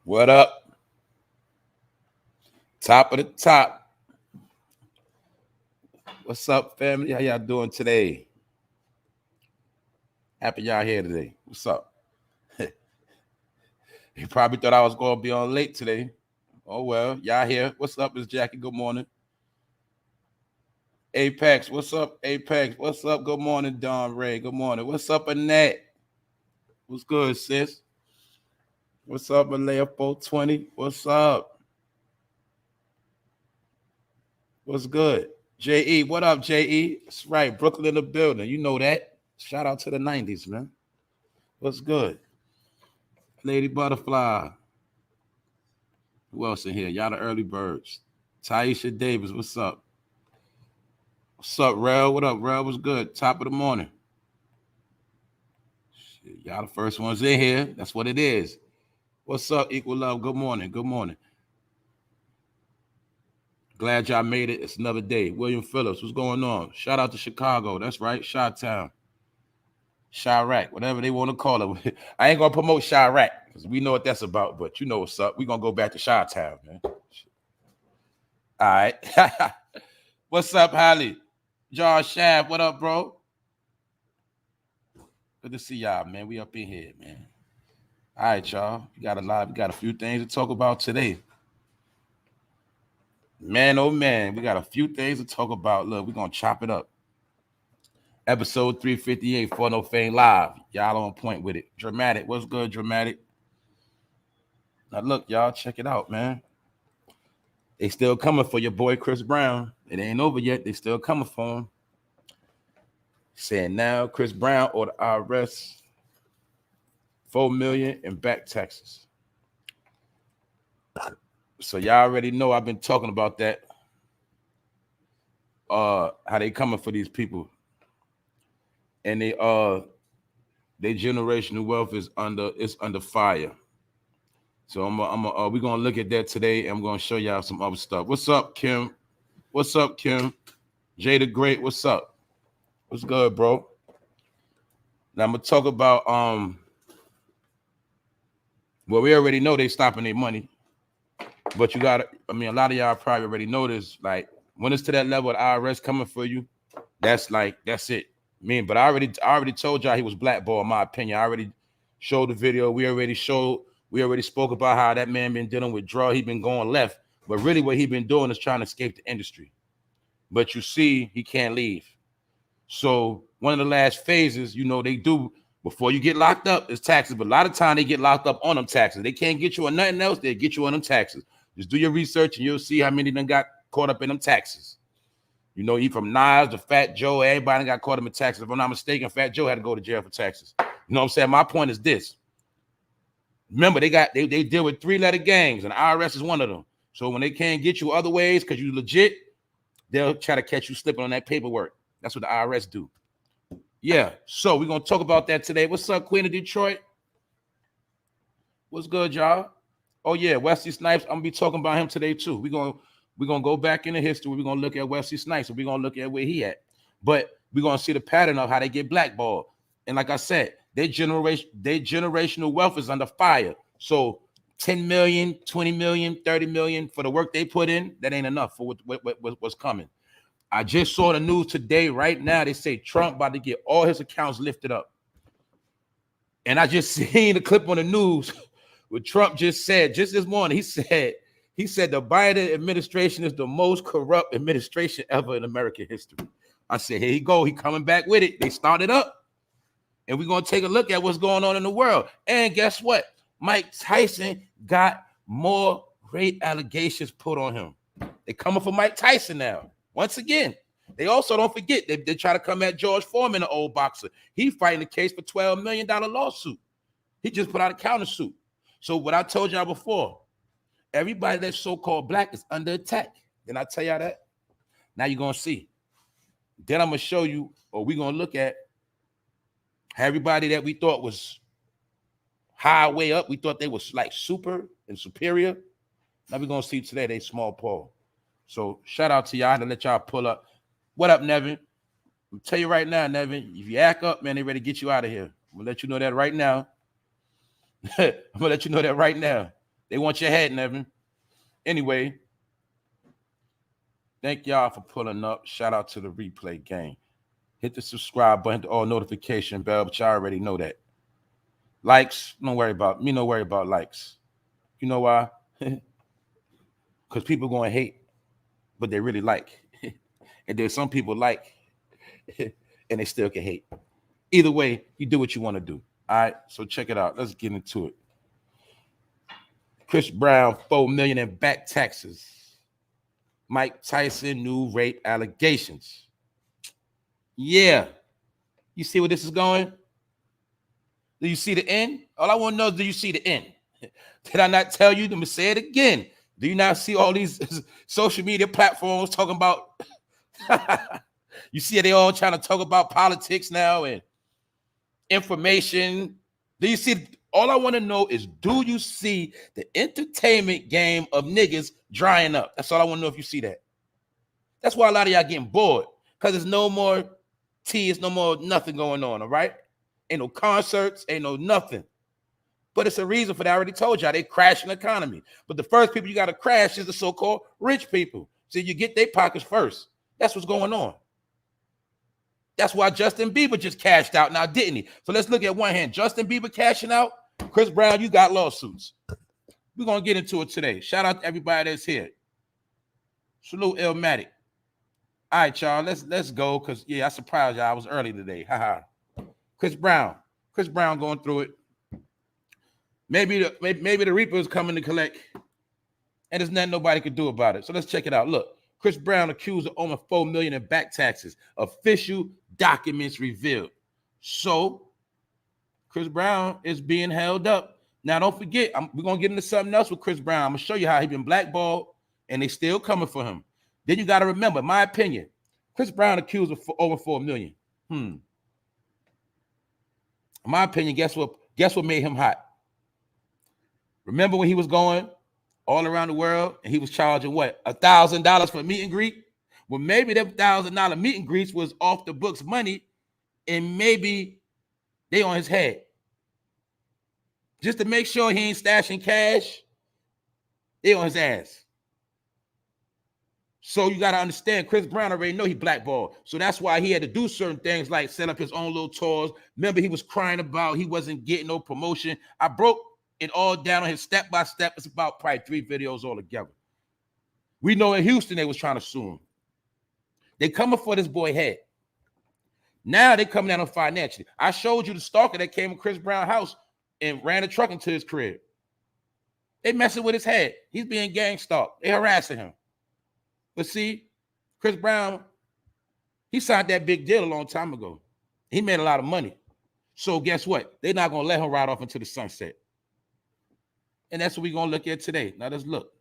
What up? Top of the top. What's up, family? How y'all doing today? Happy y'all here today. What's up? You probably thought I was going to be on late today. Oh, well, y'all here. What's up, Miss Jackie? Good morning. Apex, what's up, Apex? What's up? Good morning, Don Ray. Good morning. What's up, Annette? What's good, sis? What's up, Malaya 420? What's up? What's good? J.E., what up, J.E.? That's right, Brooklyn in the building. You know that. Shout out to the 90s, man. What's good? Lady Butterfly. Who else in here? Y'all the early birds. Taisha Davis, what's up? What's up, Rel? What up, Rel? What's good? Top of the morning. Shit, y'all the first ones in here. That's what it is. What's up, Equal Love? Good morning. Good morning. Glad y'all made it. It's another day. William Phillips, what's going on? Shout out to Chicago. That's right. Chi-Town. Chirac, whatever they want to call it. I ain't going to promote Chirac because we know what that's about, but you know what's up. We're going to go back to Chi-Town, man. All right. What's up, Holly? Josh Shaft, what up, bro? Good to see y'all, man. We up in here, man. All right, y'all. We got a few things to talk about today. Man, oh man, we got a few things to talk about. Look, we're going to chop it up. Episode 358, For No Fame Live. Y'all on point with it. Dramatic. What's good, Dramatic? Now, look, y'all, check it out, man. They still coming for your boy, Chris Brown. It ain't over yet. They still coming for him. Saying now, Chris Brown or the IRS, $4 million in back taxes. So y'all already know I've been talking about that. How they coming for these people. And their generational wealth is under fire. So we're gonna look at that today, and I'm gonna show y'all some other stuff. What's up, Kim? What's up, Kim? Jay the Great, what's up? What's good, bro? Now I'm gonna talk about well, we already know they stopping their money, but you gotta, I mean, a lot of y'all probably already know this. Like when it's to that level of IRS coming for you, that's it. But I already told y'all he was blackballed, in my opinion. I already showed the video. We already spoke about how that man been dealing with drugs. He been going left, but really what he been doing is trying to escape the industry. But you see, he can't leave. So one of the last phases, you know, they do before you get locked up is taxes. But a lot of time they get locked up on them taxes. They can't get you on nothing else. They get you on them taxes. Just do your research and you'll see how many of them got caught up in them taxes. You know, from Nas to Fat Joe, everybody got caught up in taxes. If I'm not mistaken, Fat Joe had to go to jail for taxes. You know what I'm saying? My point is this. Remember, they deal with 3-letter gangs, and the IRS is one of them. So when they can't get you other ways because you legit, they'll try to catch you slipping on that paperwork. That's what the IRS do. Yeah, so we're going to talk about that today. What's up, Queen of Detroit? What's good, y'all? Oh, yeah, Wesley Snipes. I'm going to be talking about him today, too. We're going to go back into history. We're going to look at Wesley Snipes, and we're going to look at where he at. But we're going to see the pattern of how they get blackballed. And like I said, their generational wealth is under fire. So 10 million, 20 million, 30 million for the work they put in, that ain't enough for what's coming. I just saw the news today, right now. They say Trump about to get all his accounts lifted up. And I just seen the clip on the news where Trump just said, just this morning, he said the Biden administration is the most corrupt administration ever in American history. I said, here he go. He coming back with it. They started up. And we're going to take a look at what's going on in the world. And guess what? Mike Tyson got more rape allegations put on him. They're coming for Mike Tyson now. Once again, they also don't forget, they try to come at George Foreman, the old boxer. He fighting a case for $12 million lawsuit. He just put out a countersuit. So what I told y'all before, everybody that's so-called black is under attack. Didn't I tell y'all that? Now you're going to see. Then I'm going to show you, or we're going to look at everybody that we thought was high way up. We thought they was like super and superior. Now we're going to see today they small Paul. So shout out to y'all to let y'all pull up. What up, Nevin? I'll tell you right now, Nevin, if you act up, man, they ready to get you out of here. I'm going to let you know that right now. I'm going to let you know that right now. They want your head, Nevin. Anyway, thank y'all for pulling up. Shout out to the replay gang. Hit the subscribe button, all notification bell, but y'all already know that. Likes, don't worry about me. Don't worry about likes. You know why? Because people going to hate, but they really like. And there's some people like, and they still can hate. Either way, you do what you want to do. All right, so check it out. Let's get into it. Chris Brown, $4 million in back taxes. Mike Tyson, new rape allegations. Yeah. You see where this is going? Do you see the end? All I want to know is, do you see the end? Did I not tell you? Let me say it again. Do you not see all these social media platforms talking about? You see they all trying to talk about politics now and information. Do you see? All I want to know is, do you see the entertainment game of niggas drying up? That's all I want to know, if you see that. That's why a lot of y'all getting bored, because there's no more tea, it's no more nothing going on, all right? Ain't no concerts, ain't no nothing. But it's a reason for that. I already told y'all, they crashing the economy. But the first people you got to crash is the so-called rich people. So you get their pockets first. That's what's going on. That's why Justin Bieber just cashed out now, didn't he? So let's look at one hand. Justin Bieber cashing out. Chris Brown, you got lawsuits. We're going to get into it today. Shout out to everybody that's here. Salute Illmatic. All right, y'all, let's go, because, yeah, I surprised y'all. I was early today. Haha. Chris Brown going through it. Maybe the Reaper is coming to collect, and there's nothing nobody could do about it. So let's check it out. Look, Chris Brown accused of owing $4 million in back taxes. Official documents revealed. So Chris Brown is being held up. Now, don't forget, we're going to get into something else with Chris Brown. I'm going to show you how he's been blackballed, and they still coming for him. Then you got to remember, my opinion, Chris Brown accused of over $4 million. In my opinion, guess what made him hot? Remember when he was going all around the world and he was charging what? $1,000 for meet and greet? Well, maybe that $1,000 meet and greets was off the books money, and maybe they on his head. Just to make sure he ain't stashing cash, they on his ass. So you got to understand, Chris Brown already know he blackballed. So that's why he had to do certain things like set up his own little tours. Remember, he was crying about he wasn't getting no promotion. I broke it all down on his step-by-step. It's about probably 3 videos altogether. We know in Houston they was trying to sue him. They coming for this boy head. Now they coming down on financially. I showed you the stalker that came to Chris Brown's house and ran a truck into his crib. They messing with his head. He's being gang stalked. They harassing him. But see, Chris Brown, he signed that big deal a long time ago. He made a lot of money. So guess what? They're not going to let him ride off into the sunset. And that's what we're going to look at today. Now let's look.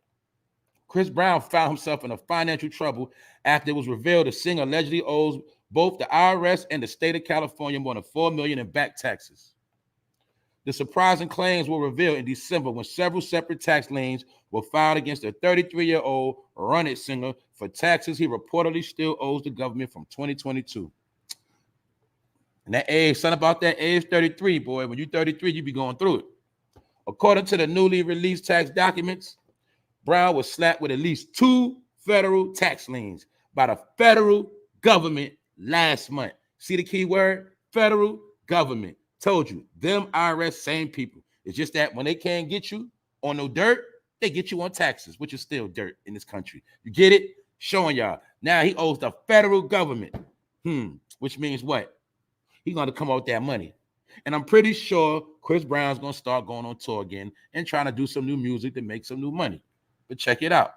Chris Brown found himself in a financial trouble after it was revealed the singer allegedly owes both the IRS and the state of California more than $4 million in back taxes. The surprising claims were revealed in December when several separate tax liens were filed against a 33-year-old Run-It singer for taxes he reportedly still owes the government from 2022. And that age, something about that age 33, boy. When you're 33, you be going through it. According to the newly released tax documents, Brown was slapped with at least 2 federal tax liens by the federal government last month. See the key word? Federal government. Told you, them IRS, same people. It's just that when they can't get you on no dirt, they get you on taxes, which is still dirt in this country. You get it? Showing y'all. Now he owes the federal government. Which means what? He's going to come out with that money. And I'm pretty sure Chris Brown's going to start going on tour again and trying to do some new music to make some new money. But check it out.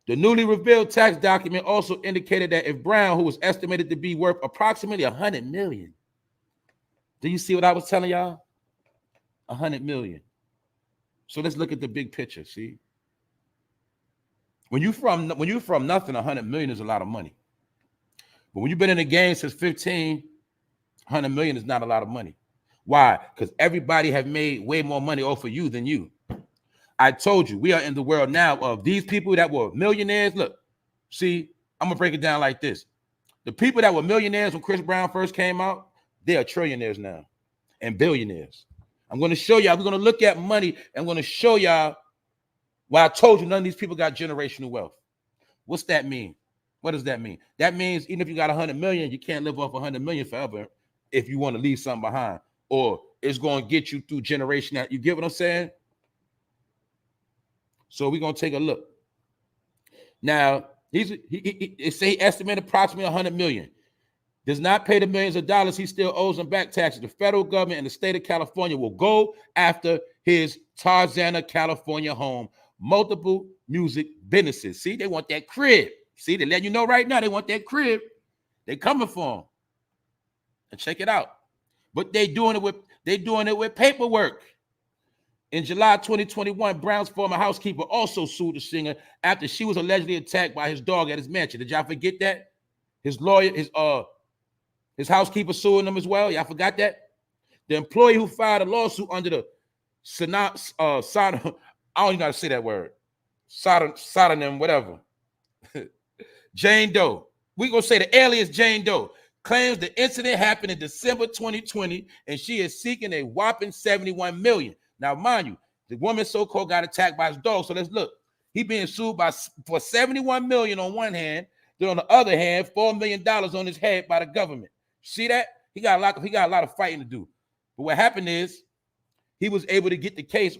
The newly revealed tax document also indicated that if Brown, who was estimated to be worth approximately $100 million, do you see what I was telling y'all? $100 million. So let's look at the big picture. See, when you from nothing, $100 million is a lot of money. But when you've been in the game since 15, $100 million is not a lot of money. Why? Because everybody have made way more money off of you than you. I told you, we are in the world now of these people that were millionaires. Look, see, I'm gonna break it down like this: the people that were millionaires when Chris Brown first came out, they are trillionaires now and billionaires. I'm going to show y'all. We're going to look at money. I'm going to show y'all why I told you none of these people got generational wealth. What's that mean? What does that mean? That means even if you got 100 million, you can't live off 100 million forever if you want to leave something behind, or it's going to get you through generation. You get what I'm saying? So we're going to take a look. Now, he estimated approximately 100 million. Does not pay the millions of dollars he still owes them back taxes. The federal government and the state of California will go after his Tarzana, California home. Multiple music businesses. See, they want that crib. See, they letting you know right now they want that crib. They coming for him. And check it out. But they doing it with paperwork. In July 2021, Brown's former housekeeper also sued the singer after she was allegedly attacked by his dog at his mansion. Did y'all forget that? His lawyer, his housekeeper suing them as well. Y'all forgot that? The employee who filed a lawsuit under the Sodom, I don't even know how to say that word. Sodom, whatever. Jane Doe. We're going to say the alias Jane Doe claims the incident happened in December 2020, and she is seeking a whopping $71 million. Now, mind you, the woman so-called got attacked by his dog. So let's look. He being sued for $71 million on one hand, then on the other hand, $4 million on his head by the government. See that? He got a lot of fighting to do. But what happened is he was able to get the case.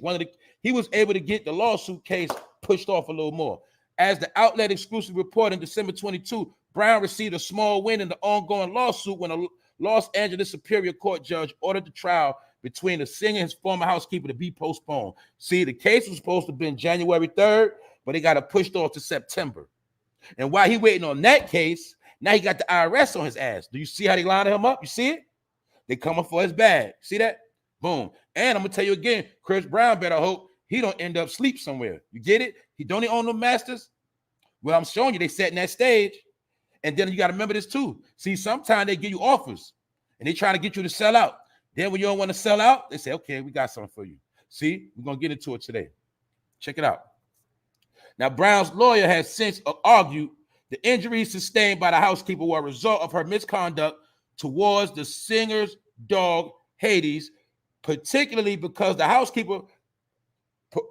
He was able to get the lawsuit case pushed off a little more. As the outlet exclusive report in December 22, Brown received a small win in the ongoing lawsuit when a Los Angeles Superior Court judge ordered the trial between the singer and his former housekeeper to be postponed. See, the case was supposed to have been January 3rd, but they got it pushed off to September. And while he waiting on that case, now he got the IRS on his ass. Do you see how they lined him up? You see it? They coming for his bag. See that? Boom. And I'm going to tell you again, Chris Brown better hope he don't end up sleep somewhere. You get it? He don't own the masters. Well, I'm showing you they setting that stage. And then you got to remember this too. See, sometimes they give you offers and they trying to get you to sell out. Then when you don't want to sell out, they say, okay, we got something for you. See, we're going to get into it today. Check it out. Now, Brown's lawyer has since argued the injuries sustained by the housekeeper were a result of her misconduct towards the singer's dog, Hades, particularly because the housekeeper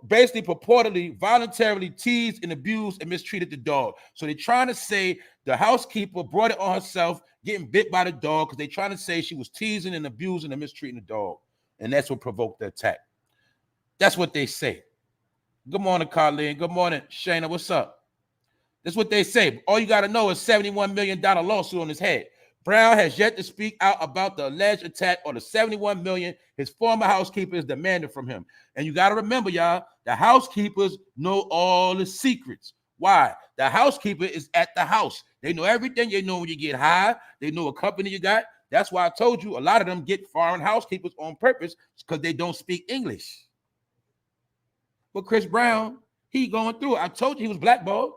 basically purportedly voluntarily teased and abused and mistreated the dog. So they're trying to say the housekeeper brought it on herself, getting bit by the dog, because they're trying to say she was teasing and abusing and mistreating the dog. And that's what provoked the attack. That's what they say. Good morning, Colleen. Good morning, Shayna. What's up? That's what they say. All you got to know is $71 million lawsuit on his head. Brown has yet to speak out about the alleged attack or the $71 million his former housekeeper is demanding from him. And you got to remember, y'all, the housekeepers know all the secrets. Why? The housekeeper is at the house. They know everything. They know when you get high. They know what company you got. That's why I told you a lot of them get foreign housekeepers on purpose because they don't speak English. But Chris Brown, he going through it. I told you he was blackballed.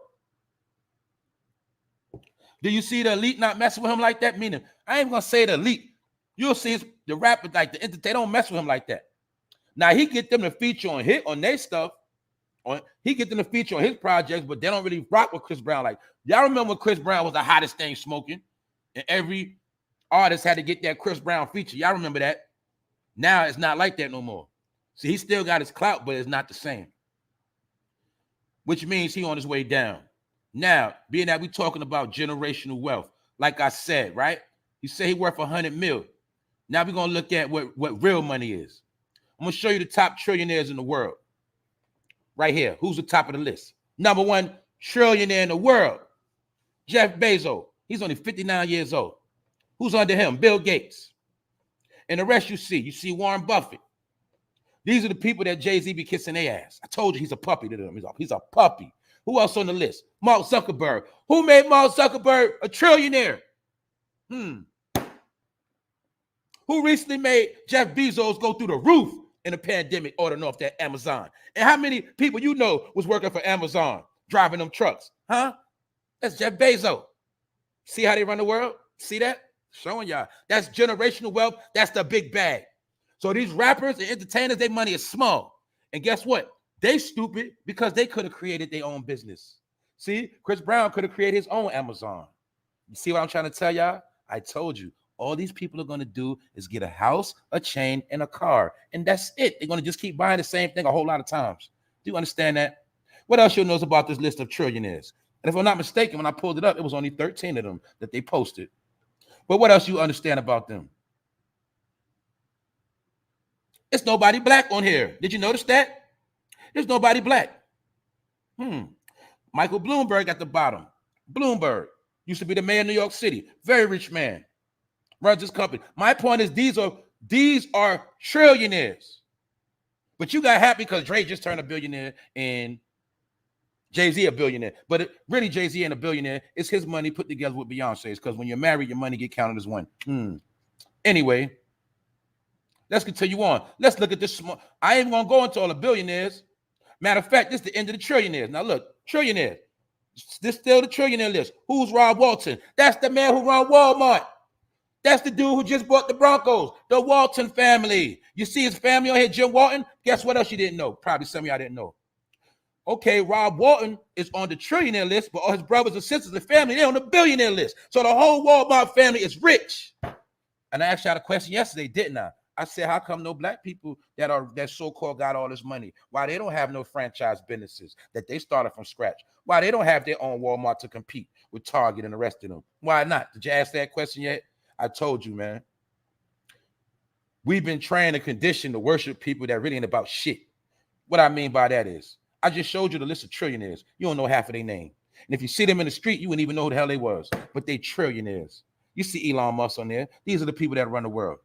Do you see the elite not messing with him like that? Meaning, I ain't gonna say the elite. You'll see the rappers like they don't mess with him like that. Now he get them to feature on their stuff. He get them to feature on his projects, but they don't really rock with Chris Brown. Like y'all remember when Chris Brown was the hottest thing smoking, and every artist had to get that Chris Brown feature. Y'all remember that? Now it's not like that no more. See, he still got his clout, but it's not the same. Which means he on his way down. Now, being that we're talking about generational wealth, like I said, right? You say he worth 100 mil. Now we're going to look at what real money is. I'm going to show you the top trillionaires in the world. Right here. Who's the top of the list? Number one trillionaire in the world, Jeff Bezos. He's only 59 years old. Who's under him? Bill Gates. And the rest you see Warren Buffett. These are the people that Jay-Z be kissing their ass. I told you he's a puppy to them. He's a puppy. Who else on the list? Mark Zuckerberg. Who made Mark Zuckerberg a trillionaire? Who recently made Jeff Bezos go through the roof in the pandemic ordering off that Amazon? And how many people you know was working for Amazon, driving them trucks? Huh? That's Jeff Bezos. See how they run the world? See that? Showing y'all. That's generational wealth. That's the big bag. So these rappers and entertainers, their money is small. And guess what? They stupid because they could have created their own business. See, Chris Brown could have created his own Amazon. You see what I'm trying to tell y'all? I told you, All these people are going to do is get a house, a chain, and a car. And that's it. They're going to just keep buying the same thing a whole lot of times. Do you understand that? What else you'll know about this list of trillionaires? And if I'm not mistaken, when I pulled it up, it was only 13 of them that they posted. But what else you understand about them? It's nobody black on here. Did you notice that? There's nobody black. Michael Bloomberg at the bottom. Bloomberg used to be the mayor of New York City. Very rich man. Runs his company. My point is these are trillionaires. But you got happy because Dre just turned a billionaire and Jay-Z a billionaire. But really Jay-Z ain't a billionaire. It's his money put together with Beyonce's, because when you're married, your money get counted as one. Anyway, let's continue on. Let's look at this. I ain't gonna go into all the billionaires. Matter of fact, this is the end of the trillionaires. Now look, trillionaires. This still the trillionaire list. Who's Rob Walton? That's the man who run Walmart. That's the dude who just bought the Broncos, the Walton family. You see his family on here, Jim Walton? Guess what else you didn't know? Probably some of y'all didn't know. Okay, Rob Walton is on the trillionaire list, but all his brothers and sisters and family, they're on the billionaire list. So the whole Walmart family is rich. And I asked y'all a question yesterday, didn't I? I said, how come no black people that so-called got all this money? Why they don't have no franchise businesses that they started from scratch? Why they don't have their own Walmart to compete with Target and the rest of them? Why not? Did you ask that question yet? I told you, man. We've been trained and conditioned to worship people that really ain't about shit. What I mean by that is, I just showed you the list of trillionaires. You don't know half of their name. And if you see them in the street, you wouldn't even know who the hell they was. But they trillionaires. You see Elon Musk on there. These are the people that run the world.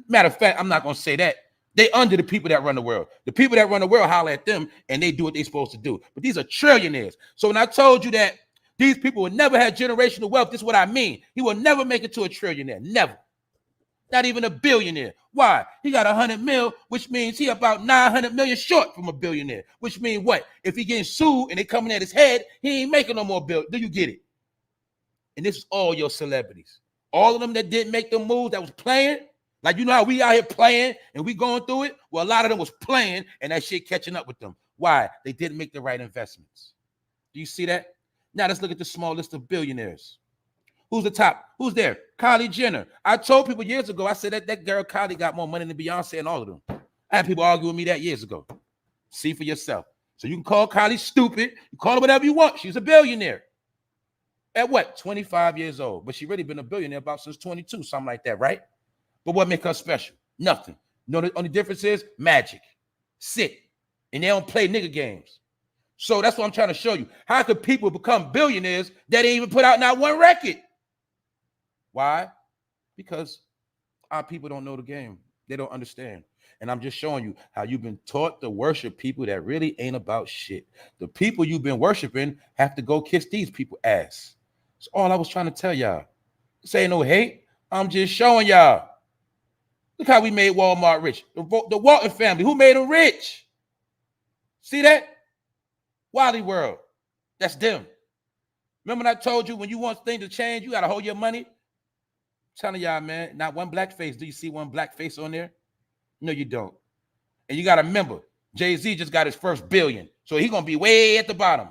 Matter of fact, I'm not going to say that. They under the people that run the world. The people that run the world holler at them, and they do what they're supposed to do. But these are trillionaires. So when I told you that these people will never have generational wealth, this is what I mean. He will never make it to a trillionaire. Never. Not even a billionaire. Why? He got 100 mil, which means he about 900 million short from a billionaire. Which means what? If he getting sued and they coming at his head, he ain't making no more bill. Do you get it? And this is all your celebrities. All of them that didn't make the moves, that was playing. Like, you know how we out here playing and we going through it? Well, a lot of them was playing and that shit catching up with them. Why? They didn't make the right investments. Do you see that? Now let's look at the small list of billionaires. Who's the top? Who's there? Kylie Jenner. I told people years ago, I said that girl Kylie got more money than Beyonce and all of them. I had people argue with me that years ago. See for yourself. So you can call Kylie stupid. You call her whatever you want. She's a billionaire. At what? 25 years old. But she really been a billionaire about since 22, something like that, right? But what makes her special? Nothing. You know, the only difference is magic. Sit. And they don't play nigga games. So that's what I'm trying to show you. How could people become billionaires that didn't even put out not one record? Why? Because our people don't know the game. They don't understand. And I'm just showing you how you've been taught to worship people that really ain't about shit. The people you've been worshiping have to go kiss these people's ass. That's all I was trying to tell y'all. This ain't no hate. I'm just showing y'all. Look how we made Walmart rich. The Walton family, who made them rich? See that? Wally World. That's them. Remember when I told you when you want things to change, you got to hold your money? I'm telling y'all, man, not one black face. Do you see one black face on there? No, you don't. And you got to remember, Jay-Z just got his first billion. So he's going to be way at the bottom.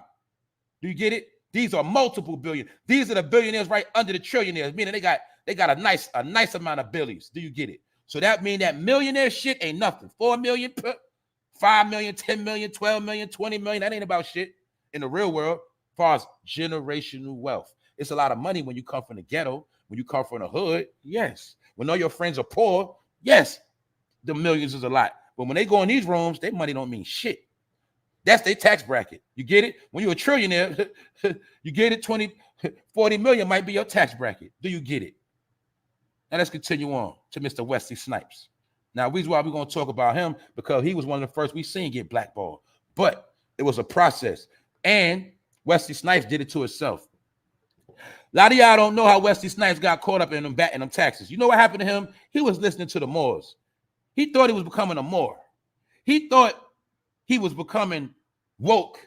Do you get it? These are multiple billion. These are the billionaires right under the trillionaires, meaning they got a nice amount of billions. Do you get it? So that means that millionaire shit ain't nothing. 4 million, 5 million, 10 million, 12 million, 20 million. That ain't about shit in the real world as far as generational wealth. It's a lot of money when you come from the ghetto, when you come from the hood. Yes. When all your friends are poor, yes, the millions is a lot. But when they go in these rooms, their money don't mean shit. That's their tax bracket. You get it? When you're a trillionaire, you get it, 20, 40 million might be your tax bracket. Do you get it? Now let's continue on to Mr. Wesley Snipes. Now, the reason why we're going to talk about him, because he was one of the first we seen get blackballed. But it was a process. And Wesley Snipes did it to himself. A lot of y'all don't know how Wesley Snipes got caught up in them taxes. You know what happened to him? He was listening to the Moors. He thought he was becoming a Moor. He thought he was becoming woke.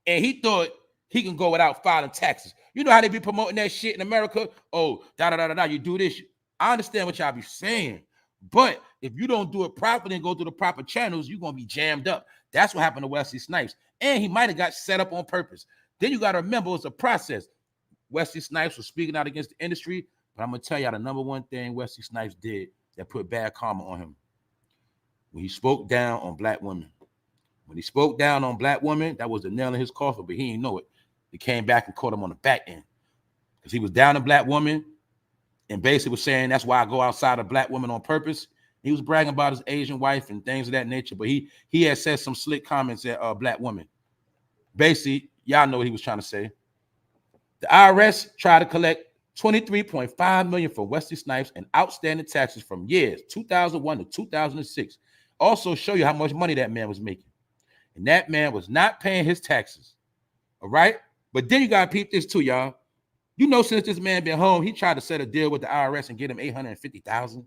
And he thought he can go without filing taxes. You know how they be promoting that shit in America? Oh, you do this. I understand what y'all be saying. But if you don't do it properly and go through the proper channels, you're going to be jammed up. That's what happened to Wesley Snipes. And he might have got set up on purpose. Then you got to remember it's a process. Wesley Snipes was speaking out against the industry. But I'm gonna tell y'all the number one thing Wesley Snipes did that put bad karma on him. When he spoke down on black women. When he spoke down on black women, that was the nail in his coffin, but he didn't know it. He came back and caught him on the back end. Because he was down a black woman and basically was saying, that's why I go outside a black woman on purpose. He was bragging about his Asian wife and things of that nature, but he had said some slick comments at black women. Basically, y'all know what he was trying to say. The IRS tried to collect $23.5 million from Wesley Snipes and outstanding taxes from years 2001 to 2006. Also show you how much money that man was making. And that man was not paying his taxes. All right? But then you got to peep this too, y'all. You know, since this man been home, he tried to set a deal with the IRS and get him $850,000.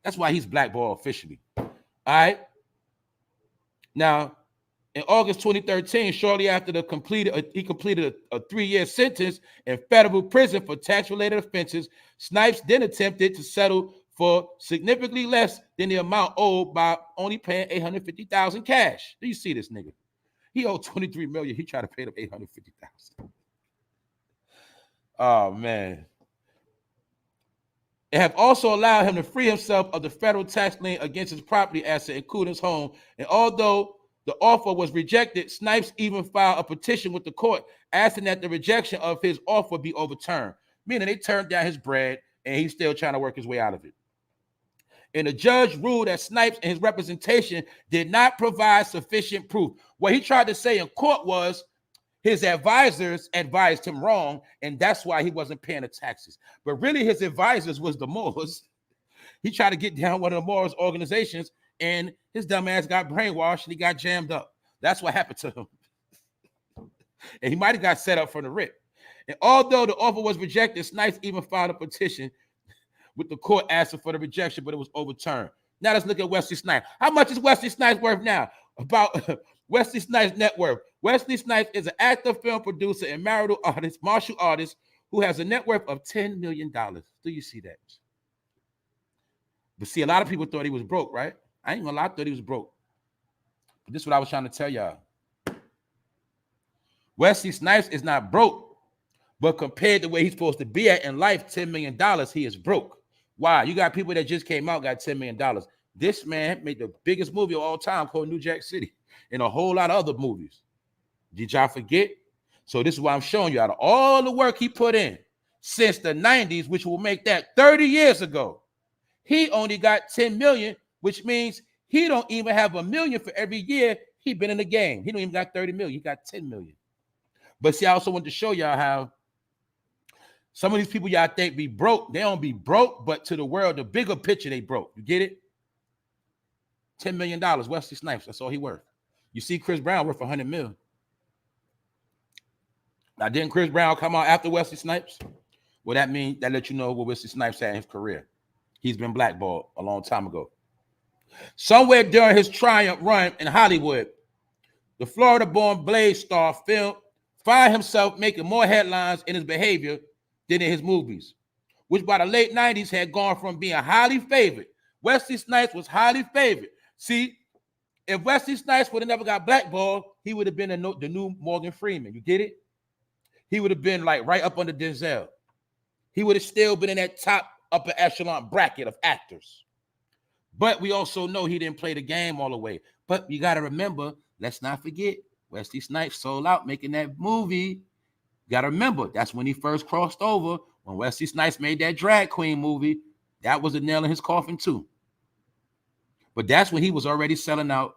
That's why he's blackballed officially. All right? Now, in August 2013, shortly after he completed a 3-year sentence in federal prison for tax-related offenses. Snipes then attempted to settle for significantly less than the amount owed by only paying $850,000 cash. Do you see this nigga? He owed $23 million. He tried to pay them $850,000. Oh man. It have also allowed him to free himself of the federal tax lien against his property asset, including his home. And although the offer was rejected, Snipes even filed a petition with the court asking that the rejection of his offer be overturned, meaning they turned down his bread and he's still trying to work his way out of it. And the judge ruled that Snipes and his representation did not provide sufficient proof. What he tried to say in court was his advisors advised him wrong, and that's why he wasn't paying the taxes. But really, his advisors was the Moors. He tried to get down one of the Moors organizations, and his dumb ass got brainwashed, and he got jammed up. That's what happened to him. And he might have got set up from the rip. And although the offer was rejected, Snipes even filed a petition with the court asking for the rejection, but it was overturned. Now let's look at Wesley Snipes. How much is Wesley Snipes worth now? About Wesley Snipes' net worth. Wesley Snipes is an actor, film producer, and martial artist who has a net worth of $10 million. Do you see that? But see, a lot of people thought he was broke, right? I ain't gonna lie, I thought he was broke. But this is what I was trying to tell y'all. Wesley Snipes is not broke, but compared to where he's supposed to be at in life, $10 million, he is broke. Why? You got people that just came out, got $10 million. This man made the biggest movie of all time called New Jack City and a whole lot of other movies. Did y'all forget? So this is why I'm showing you out of all the work he put in since the 90s, which will make that 30 years ago. He only got 10 million, which means he don't even have $1 million for every year he been in the game. He don't even got 30 million. He got 10 million. But see, I also want to show y'all how some of these people y'all think be broke. They don't be broke, but to the world, the bigger picture, they broke. You get it? $10 million, Wesley Snipes. That's all he worth. You see Chris Brown worth $100 million. Now, didn't Chris Brown come out after Wesley Snipes? Well, that means that let you know what Wesley Snipes had in his career. He's been blackballed a long time ago. Somewhere during his triumph run in Hollywood, the Florida-born Blaze star found himself making more headlines in his behavior than in his movies, which by the late 90s had gone from being highly favored. Wesley Snipes was highly favored. See, if Wesley Snipes would have never got blackballed, he would have been the new Morgan Freeman. You get it? He would have been like right up under Denzel. He would have still been in that top upper echelon bracket of actors. But we also know he didn't play the game all the way. But you got to remember, let's not forget, Wesley Snipes sold out making that movie. You got to remember, that's when he first crossed over. When Wesley Snipes made that drag queen movie, that was a nail in his coffin too. But that's when he was already selling out.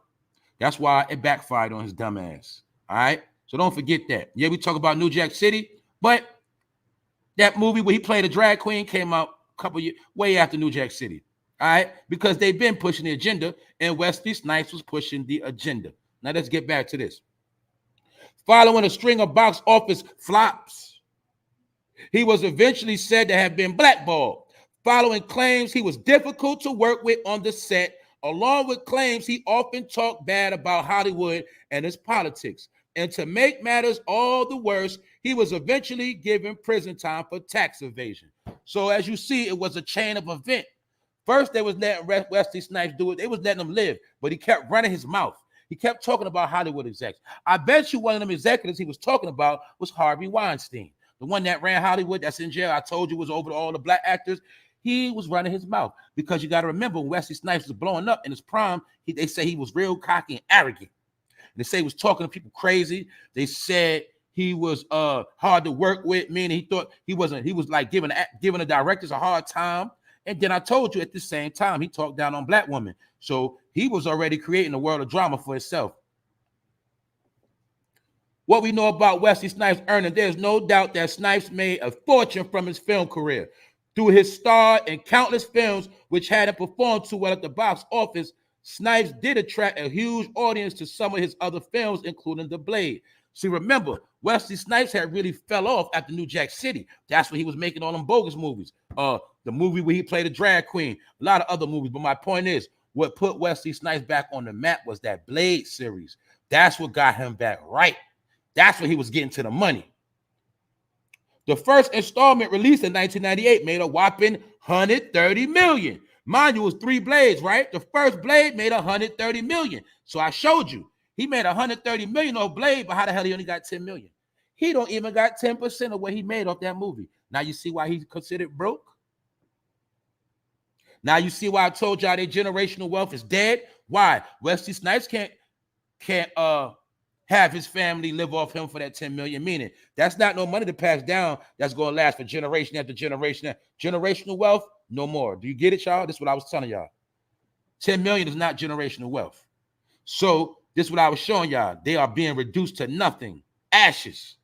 That's why it backfired on his dumb ass. All right? So don't forget that. Yeah, we talk about New Jack City, but that movie where he played a drag queen came out a couple years, way after New Jack City. All right? Because they've been pushing the agenda, and Wesley Snipes was pushing the agenda. Now let's get back to this. Following a string of box office flops, he was eventually said to have been blackballed, following claims he was difficult to work with on the set, along with claims he often talked bad about Hollywood and its politics. And to make matters all the worse, he was eventually given prison time for tax evasion. So as you see, it was a chain of events. First, they was letting Wesley Snipes do it. They was letting him live, but he kept running his mouth. He kept talking about Hollywood execs. I bet you one of them executives he was talking about was Harvey Weinstein. the one that ran Hollywood, that's in jail, I told you was over all the black actors. He was running his mouth because you got to remember when Wesley Snipes was blowing up in his prime, they say he was real cocky and arrogant. They say he was talking to people crazy. They said he was hard to work with, meaning he thought he was like giving the directors a hard time. And then I told you at the same time, he talked down on black women. So he was already creating a world of drama for himself. What we know about Wesley Snipes earning, there's no doubt that Snipes made a fortune from his film career. Through his star in countless films which hadn't performed too well at the box office, Snipes did attract a huge audience to some of his other films, including The Blade. See, remember, Wesley Snipes had really fell off after New Jack City. That's when he was making all them bogus movies. The movie where he played a drag queen, a lot of other movies. But my point is, what put Wesley Snipes back on the map was that Blade series. That's what got him back right. That's when he was getting to the money. The first installment released in 1998 made a whopping $130 million. Mind you, it was 3 Blades, right? The first Blade made $130 million. So I showed you. He made $130 million off Blade, but how the hell he only got $10 million? He don't even got 10% of what he made off that movie. Now you see why he's considered broke? Now you see why I told y'all that generational wealth is dead? Why? Wesley Snipes can't have his family live off him for that 10 million, meaning that's not no money to pass down that's going to last for generation after generation. Generational wealth, no more. Do you get it, y'all? This is what I was telling y'all. 10 million is not generational wealth. So this is what I was showing y'all. They are being reduced to nothing, ashes.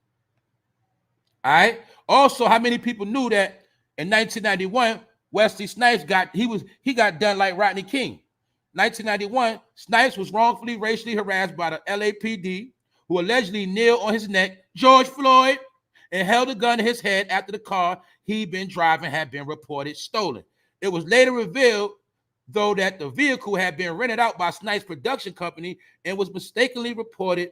All right. Also, how many people knew that in 1991, Wesley Snipes got done like Rodney King. 1991, Snipes was wrongfully racially harassed by the LAPD, who allegedly kneeled on his neck, George Floyd, and held a gun to his head after the car he'd been driving had been reported stolen. It was later revealed, though, that the vehicle had been rented out by Snipes' production company and was mistakenly reported.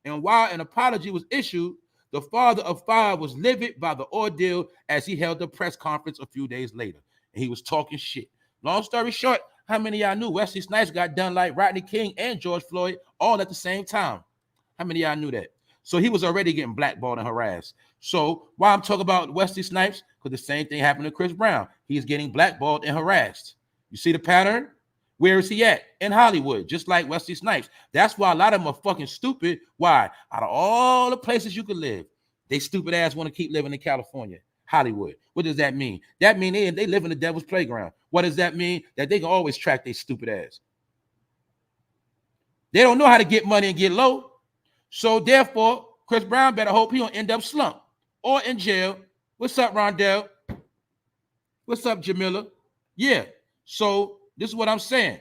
And while an apology was issued, the father of 5 was livid by the ordeal as he held a press conference a few days later. And he was talking shit. Long story short, how many of y'all knew Wesley Snipes got done like Rodney King and George Floyd all at the same time? How many of y'all knew that? So he was already getting blackballed and harassed. So why I'm talking about Wesley Snipes? Because the same thing happened to Chris Brown. He's getting blackballed and harassed. You see the pattern? Where is he at? In Hollywood, just like Wesley Snipes. That's why a lot of them are fucking stupid. Why? Out of all the places you could live, they stupid ass want to keep living in California, Hollywood. What does that mean? That means they live in the devil's playground. What does that mean? That they can always track their stupid ass. They don't know how to get money and get low. So therefore, Chris Brown better hope he don't end up slumped or in jail. What's up, Rondell? What's up, Jamila? Yeah. So this is what I'm saying.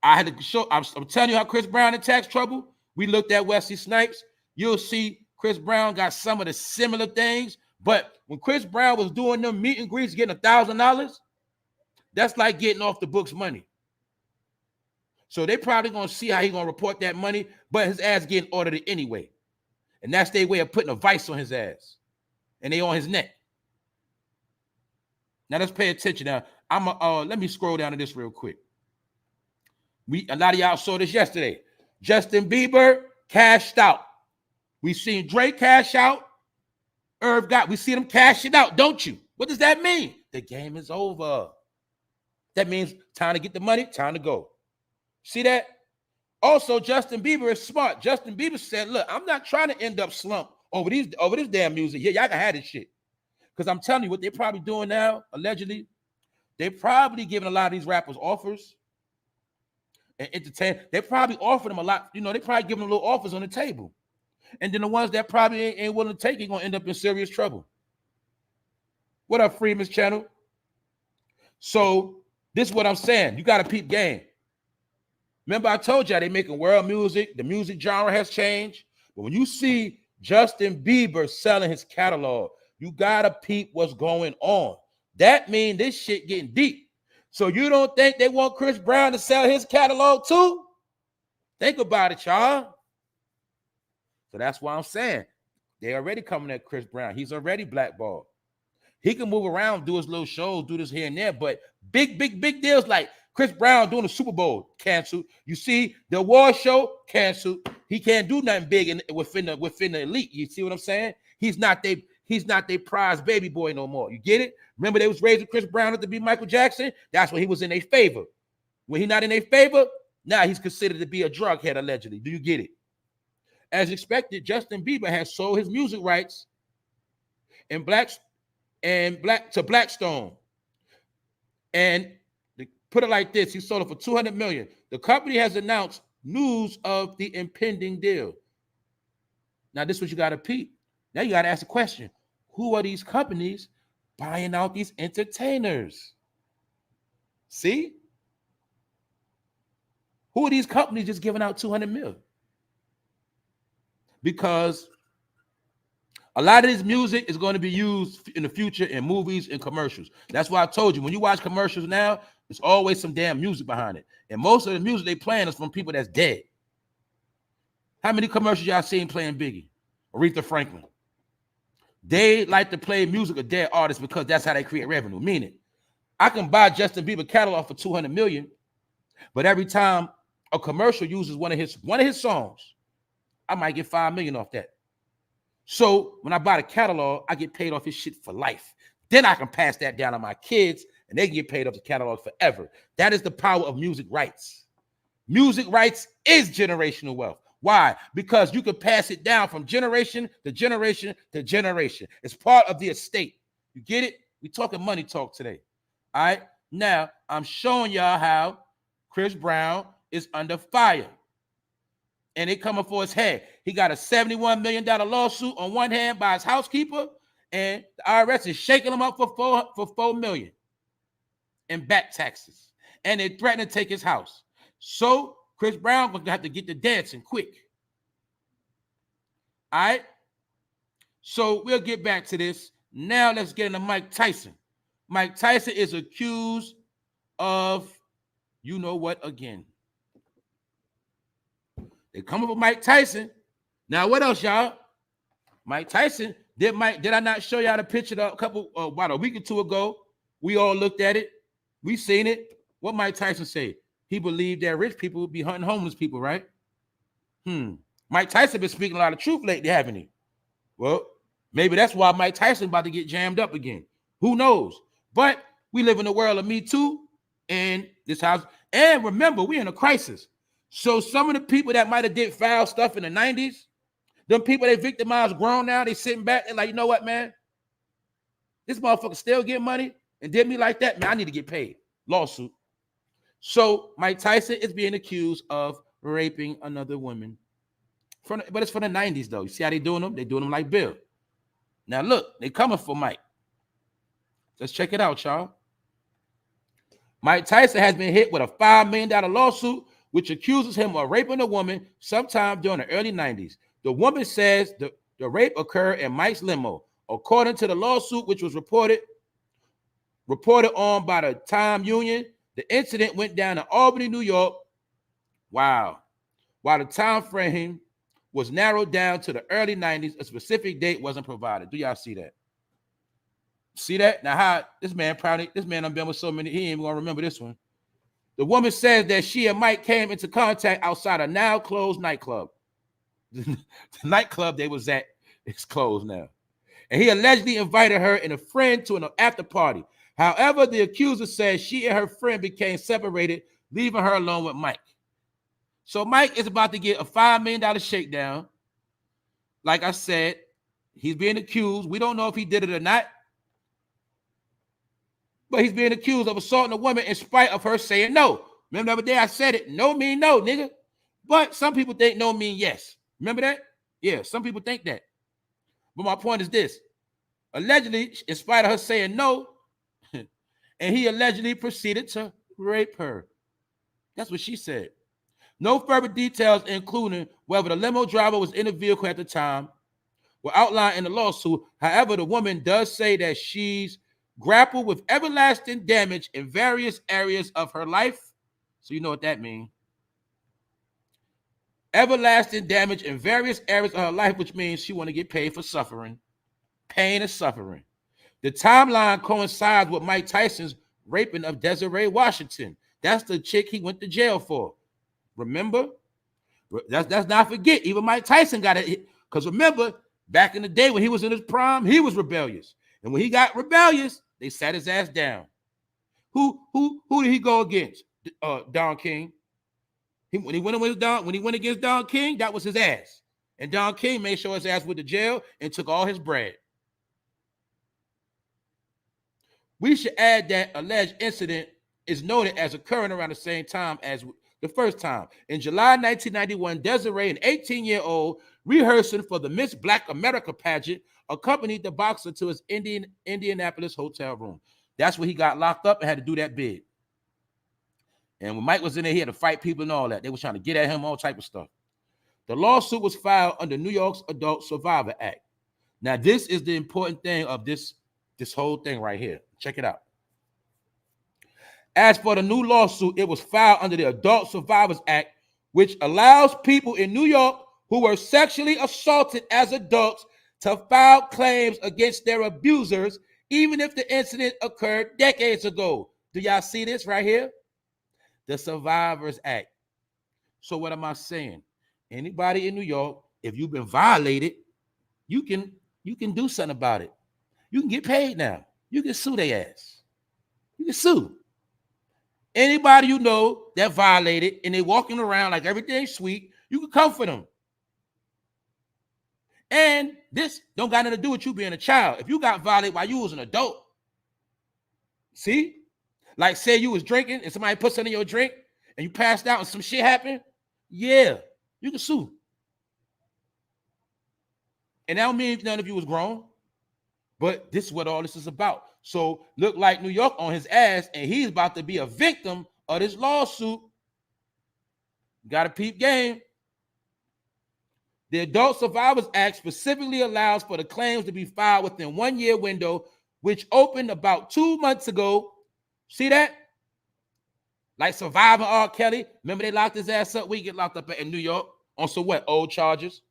I had to show. I'm telling you how Chris Brown in tax trouble. We looked at Wesley Snipes. You'll see Chris Brown got some of the similar things. But when Chris Brown was doing them meet and greets, getting $1,000, that's like getting off the books money. So they probably gonna see how he gonna report that money, but his ass getting audited anyway. And that's their way of putting a vice on his ass. And they on his neck. Now let's pay attention. Now let me scroll down to this real quick. A lot of y'all saw this yesterday. Justin Bieber cashed out. We seen Drake cash out. We see them cashing out, don't you? What does that mean? The game is over. That means time to get the money, time to go. See that? Also, Justin Bieber is smart. Justin Bieber said, look, I'm not trying to end up slumped over this damn music. Yeah, y'all can have this shit. Because I'm telling you what they're probably doing now, allegedly, they're probably giving a lot of these rappers offers and entertain. They probably offer them a lot, they probably giving them little offers on the table. And then the ones that probably ain't willing to take it going to end up in serious trouble. What up, Freeman's channel? So this is what I'm saying. You got to peep game. Remember, I told y'all they making world music. The music genre has changed. But when you see Justin Bieber selling his catalog, you got to peep what's going on. That means this shit getting deep. So you don't think they want Chris Brown to sell his catalog too? Think about it, y'all. So that's why I'm saying they already coming at Chris Brown. He's already blackballed. He can move around, do his little shows, do this here and there, but big deals like Chris Brown doing the Super Bowl, canceled. You see the award show, canceled. He can't do nothing big within the elite. You see what I'm saying? He's not he's not their prize baby boy no more. You get it? Remember they was raising Chris Brown to be Michael Jackson? That's when he was in their favor. When he's not in their favor, now he's considered to be a drug head, allegedly. Do you get it? As expected, Justin Bieber has sold his music rights to Blackstone. And put it like this, he sold it for $200 million. The company has announced news of the impending deal. Now, this is what you got to peep. Now you got to ask the question, who are these companies buying out these entertainers? See? Who are these companies just giving out $200 million? Because a lot of this music is going to be used in the future in movies and commercials. That's why I told you, when you watch commercials now, there's always some damn music behind it. And most of the music they playing is from people that's dead. How many commercials y'all seen playing Biggie, Aretha Franklin? They like to play music of dead artists because that's how they create revenue. Meaning, I can buy Justin Bieber catalog for $200 million, but every time a commercial uses one of his songs, I might get $5 million off that. So when I buy the catalog, I get paid off his shit for life. Then I can pass that down to my kids, and they can get paid off the catalog forever. That is the power of music rights. Music rights is generational wealth. Why? Because you can pass it down from generation to generation to generation. It's part of the estate. You get it? We talking money talk today. All right? Now, I'm showing y'all how Chris Brown is under fire. And it coming for his head. He got a $71 million lawsuit on one hand by his housekeeper, and the IRS is shaking him up for $4 million in back taxes. And they threaten to take his house. So Chris Brown gonna have to get to dancing quick. All right. So we'll get back to this. Now let's get into Mike Tyson. Mike Tyson is accused of, you know what, again. They come up with Mike Tyson. Now what else, y'all? Mike Tyson, did I not show y'all the picture about a week or two ago? We all looked at it. We seen it. What Mike Tyson say? He believed that rich people would be hunting homeless people, right? Mike Tyson been speaking a lot of truth lately, haven't he? Well, maybe that's why Mike Tyson about to get jammed up again. Who knows? But we live in a world of Me Too and this house. And remember, we're in a crisis. So some of the people that might have did foul stuff in the 90s, them people they victimized grown now, they sitting back and like, you know what, man? This motherfucker still get money and did me like that. Man, I need to get paid. Lawsuit. So Mike Tyson is being accused of raping another woman. But it's for the 90s, though. You see how they doing them? They doing them like Bill. Now, look, they coming for Mike. Let's check it out, y'all. Mike Tyson has been hit with a $5 million lawsuit, which accuses him of raping a woman sometime during the early 90s. The woman says the rape occurred in Mike's limo. According to the lawsuit, which was reported on by the Time Union, the incident went down in Albany, New York. Wow. While the time frame was narrowed down to the early 90s, a specific date wasn't provided. Do y'all see that? See that? Now, how this man done been with so many, he ain't even gonna remember this one. The woman says that she and Mike came into contact outside a now closed nightclub. The nightclub they was at is closed now. And he allegedly invited her and a friend to an after party. However, the accuser says she and her friend became separated, leaving her alone with Mike. So Mike is about to get a $5 million shakedown. Like I said, he's being accused. We don't know if he did it or not. But he's being accused of assaulting a woman in spite of her saying no. Remember the other day I said it, no mean no, nigga. But some people think no mean yes. Remember that? Yeah, some people think that. But my point is this. Allegedly, in spite of her saying no, and he allegedly proceeded to rape her. That's what she said. No further details, including whether the limo driver was in the vehicle at the time, were outlined in the lawsuit. However, the woman does say that she's grappled with everlasting damage in various areas of her life. So you know what that means. Everlasting damage in various areas of her life, which means she want to get paid for suffering. Pain and suffering. The timeline coincides with Mike Tyson's raping of Desiree Washington. That's the chick he went to jail for. Remember? Let's not forget, even Mike Tyson got it. Because remember, Back in the day when he was in his prime, he was rebellious. And when he got rebellious, they sat his ass down. Who did he go against? Don King. When he went against Don King, that was his ass. And Don King made sure his ass went to jail and took all his bread. We should add that alleged incident is noted as occurring around the same time as the first time. In July 1991, Desiree, an 18-year-old, rehearsing for the Miss Black America pageant, accompanied the boxer to his Indianapolis hotel room. That's where he got locked up and had to do that bid. And when Mike was in there, he had to fight people and all that. They were trying to get at him, all type of stuff. The lawsuit was filed under New York's Adult Survivor Act. Now, this is the important thing of this whole thing right here. Check it out. As for the new lawsuit, it was filed under the Adult Survivors Act, which allows people in New York who were sexually assaulted as adults to file claims against their abusers, even if the incident occurred decades ago. Do y'all see this right here? The Survivors Act. So what am I saying? Anybody in New York, if you've been violated, you can do something about it. You can get paid now. You can sue their ass. You can sue. Anybody you know that violated and they walking around like everything's sweet, you can comfort them. And this don't got nothing to do with you being a child. If you got violated while you was an adult, see? Like say you was drinking and somebody put something in your drink and you passed out and some shit happened, yeah, you can sue. And that don't mean none of you was grown. But this is what all this is about. So look like New York on his ass, and he's about to be a victim of this lawsuit. Got to peep game. The Adult Survivors Act specifically allows for the claims to be filed within 1 year window, which opened about 2 months ago. See that? Like Survivor R. Kelly. Remember they locked his ass up? We get locked up in New York on some what? Old charges.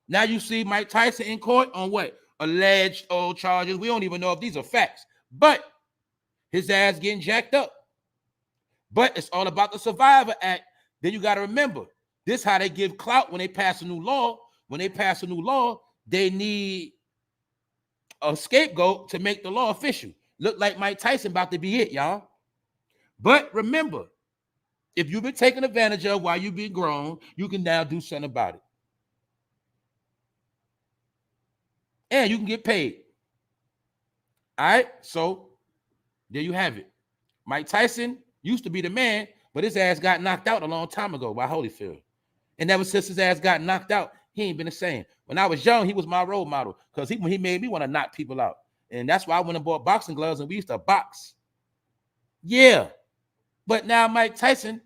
Now you see Mike Tyson in court on what? Alleged old charges. We don't even know if these are facts, but his ass getting jacked up. But it's all about the Survivor Act. Then you got to remember, this how they give clout when they pass a new law. When they pass a new law, they need a scapegoat to make the law official. Look like Mike Tyson about to be it, y'all. But remember, if you've been taken advantage of while you've been grown, you can now do something about it. And you can get paid. All right, so there you have it. Mike Tyson used to be the man, but his ass got knocked out a long time ago by Holyfield. And ever since his ass got knocked out, he ain't been the same. When I was young, he was my role model because he made me want to knock people out. And that's why I went and bought boxing gloves and we used to box. Yeah. But now Mike Tyson,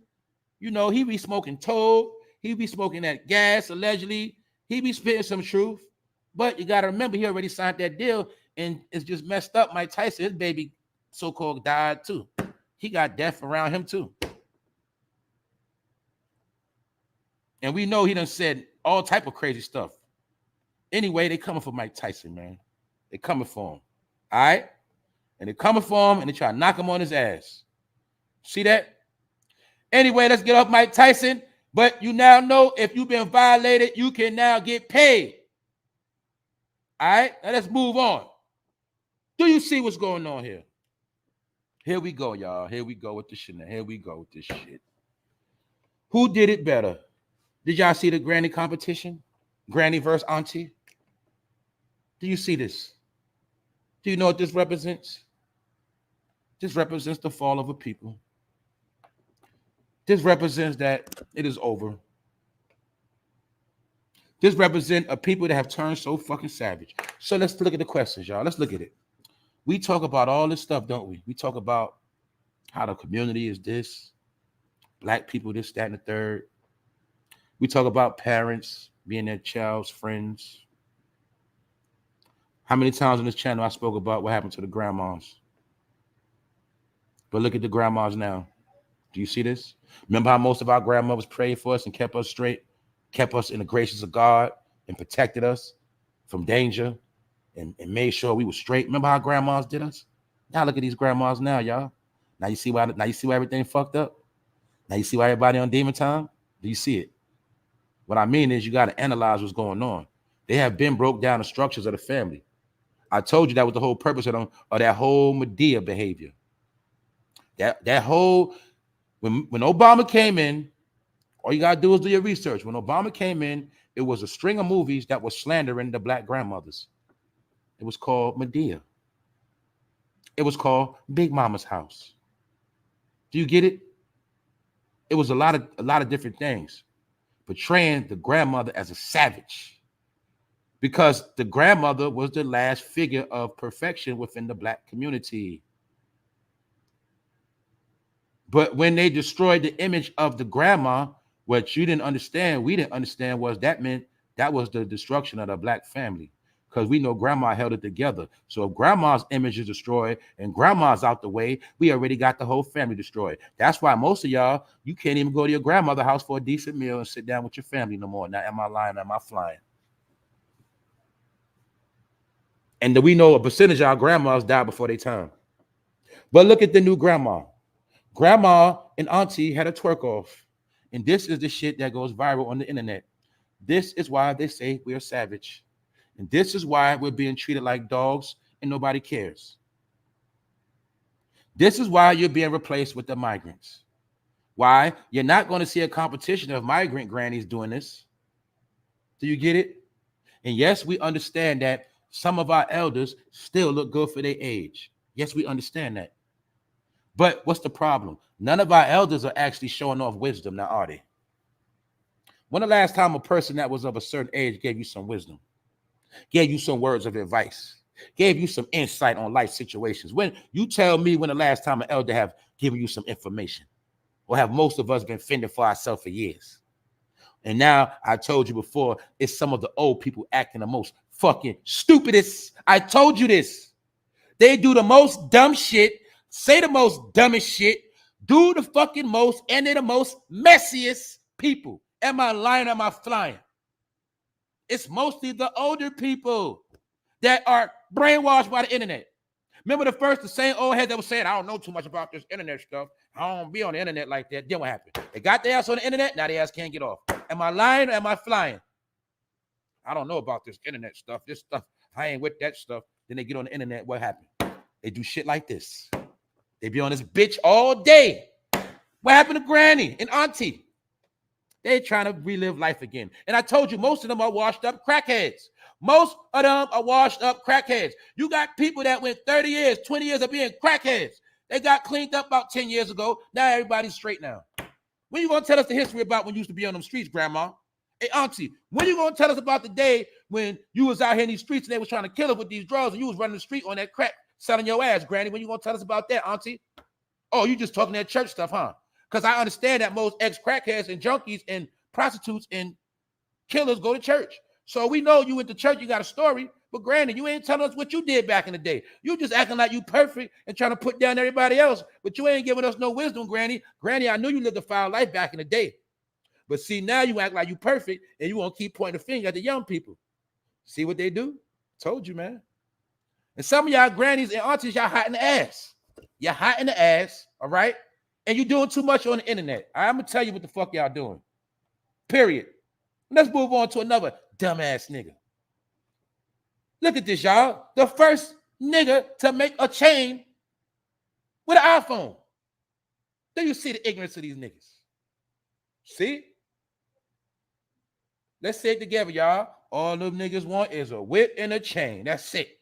you know, he be smoking toad. He be smoking that gas, allegedly. He be spitting some truth. But you got to remember, he already signed that deal, and it's just messed up. Mike Tyson, his baby so-called died too. He got death around him too. And we know he done said all type of crazy stuff. Anyway, they coming for Mike Tyson, man. They coming for him. All right? And they coming for him, and they try to knock him on his ass. See that? Anyway, let's get off Mike Tyson. But you now know if you've been violated, you can now get paid. All right, now let's move on. Do you see what's going on here? Here we go, y'all. Here we go with the shit. Here we go with this shit. Who did it better? Did y'all see the granny competition? Granny versus auntie? Do you see this? Do you know what this represents? This represents the fall of a people. This represents that it is over. This represents a people that have turned so fucking savage. So let's look at the questions, y'all. Let's look at it. We talk about all this stuff, don't we? We talk about how the community is this, black people this, that, and the third. We talk about parents being their child's friends. How many times on this channel I spoke about what happened to the grandmas? But look at the grandmas now. Do you see this? Remember how most of our grandmothers prayed for us and kept us straight, kept us in the graces of God and protected us from danger and made sure we were straight. Remember how grandmas did us? Now look at these grandmas now, y'all. Now you see why everything fucked up? Now you see why everybody on demon time? Do you see it? What I mean is you got to analyze what's going on. They have been broke down the structures of the family. I told you that was the whole purpose of them, of that whole Medea behavior. That whole when Obama came in, all you gotta do is do your research. When Obama came in, it was a string of movies that was slandering the black grandmothers. It was called Medea. It was called Big Mama's House. Do you get it? It was a lot of different things, portraying the grandmother as a savage, because the grandmother was the last figure of perfection within the black community. But when they destroyed the image of the grandma, what you didn't understand, we didn't understand, was that meant that was the destruction of the black family. Because we know grandma held it together. So if grandma's image is destroyed and grandma's out the way, we already got the whole family destroyed. That's why most of y'all, you can't even go to your grandmother's house for a decent meal and sit down with your family no more. Now, am I lying? Am I flying? And we know a percentage of our grandmas died before their time. But look at the new grandma. Grandma and auntie had a twerk off. And this is the shit that goes viral on the internet. This is why they say we're savage. And this is why we're being treated like dogs and nobody cares. This is why you're being replaced with the migrants. Why? You're not going to see a competition of migrant grannies doing this. Do you get it? And yes, we understand that some of our elders still look good for their age. Yes, we understand that. But what's the problem? None of our elders are actually showing off wisdom now, are they? When the last time a person that was of a certain age gave you some wisdom, gave you some words of advice, gave you some insight on life situations? When you tell me when the last time an elder have given you some information, or have most of us been fending for ourselves for years? And now, I told you before, it's some of the old people acting the most fucking stupidest. I told you this. They do the most dumb shit, say the most dumbest shit, do the fucking most, and they're the most messiest people. Am I lying? Am I flying? It's mostly the older people that are brainwashed by the internet. Remember the same old head that was saying, I don't know too much about this internet stuff. I don't be on the internet like that. Then what happened? They got their ass on the internet. Now their ass can't get off. Am I lying or am I flying? I don't know about this internet stuff. This stuff, I ain't with that stuff. Then they get on the internet. What happened? They do shit like this. They be on this bitch all day. What happened to Granny and Auntie? They're trying to relive life again. And I told you, most of them are washed up crackheads. Most of them are washed up crackheads. You got people that went 30 years, 20 years of being crackheads. They got cleaned up about 10 years ago. Now everybody's straight now. When you going to tell us the history about when you used to be on them streets, Grandma? Hey, Auntie, when you going to tell us about the day when you was out here in these streets and they was trying to kill us with these drugs and you was running the street on that crack, selling your ass, Granny? When you going to tell us about that, Auntie? Oh, you just talking that church stuff, huh? Because I understand that most ex-crackheads and junkies and prostitutes and killers go to church. So we know you went to church, you got a story. But Granny, you ain't telling us what you did back in the day. You just acting like you perfect and trying to put down everybody else. But you ain't giving us no wisdom, Granny. Granny, I knew you lived a foul life back in the day. But see, now you act like you perfect and you want to keep pointing the finger at the young people. See what they do? Told you, man. And some of y'all grannies and aunties, y'all hot in the ass. You're hot in the ass, all right? And you're doing too much on the internet. I'm going to tell you what the fuck y'all doing. Period. Let's move on to another dumbass nigga. Look at this, y'all. The first nigga to make a chain with an iPhone. Do you see the ignorance of these niggas? See? Let's say it together, y'all. All them niggas want is a whip and a chain. That's it.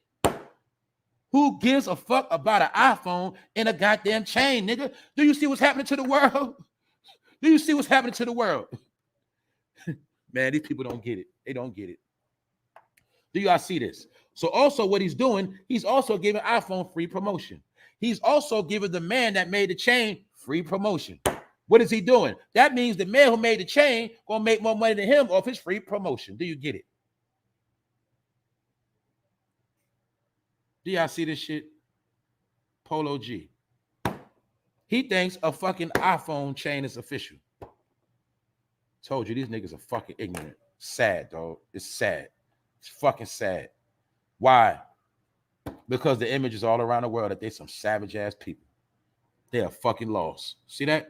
Who gives a fuck about an iPhone and a goddamn chain, nigga? Do you see what's happening to the world? Do you see what's happening to the world? Man, these people don't get it. They don't get it. Do y'all see this? So also what he's doing, he's also giving iPhone free promotion. He's also giving the man that made the chain free promotion. What is he doing? That means the man who made the chain gonna make more money than him off his free promotion. Do you get it? Do y'all see this shit? Polo G. He thinks a fucking iPhone chain is official. Told you, these niggas are fucking ignorant. Sad, dog. It's sad. It's fucking sad. Why? Because the image is all around the world that they some savage ass people. They are fucking lost. See that?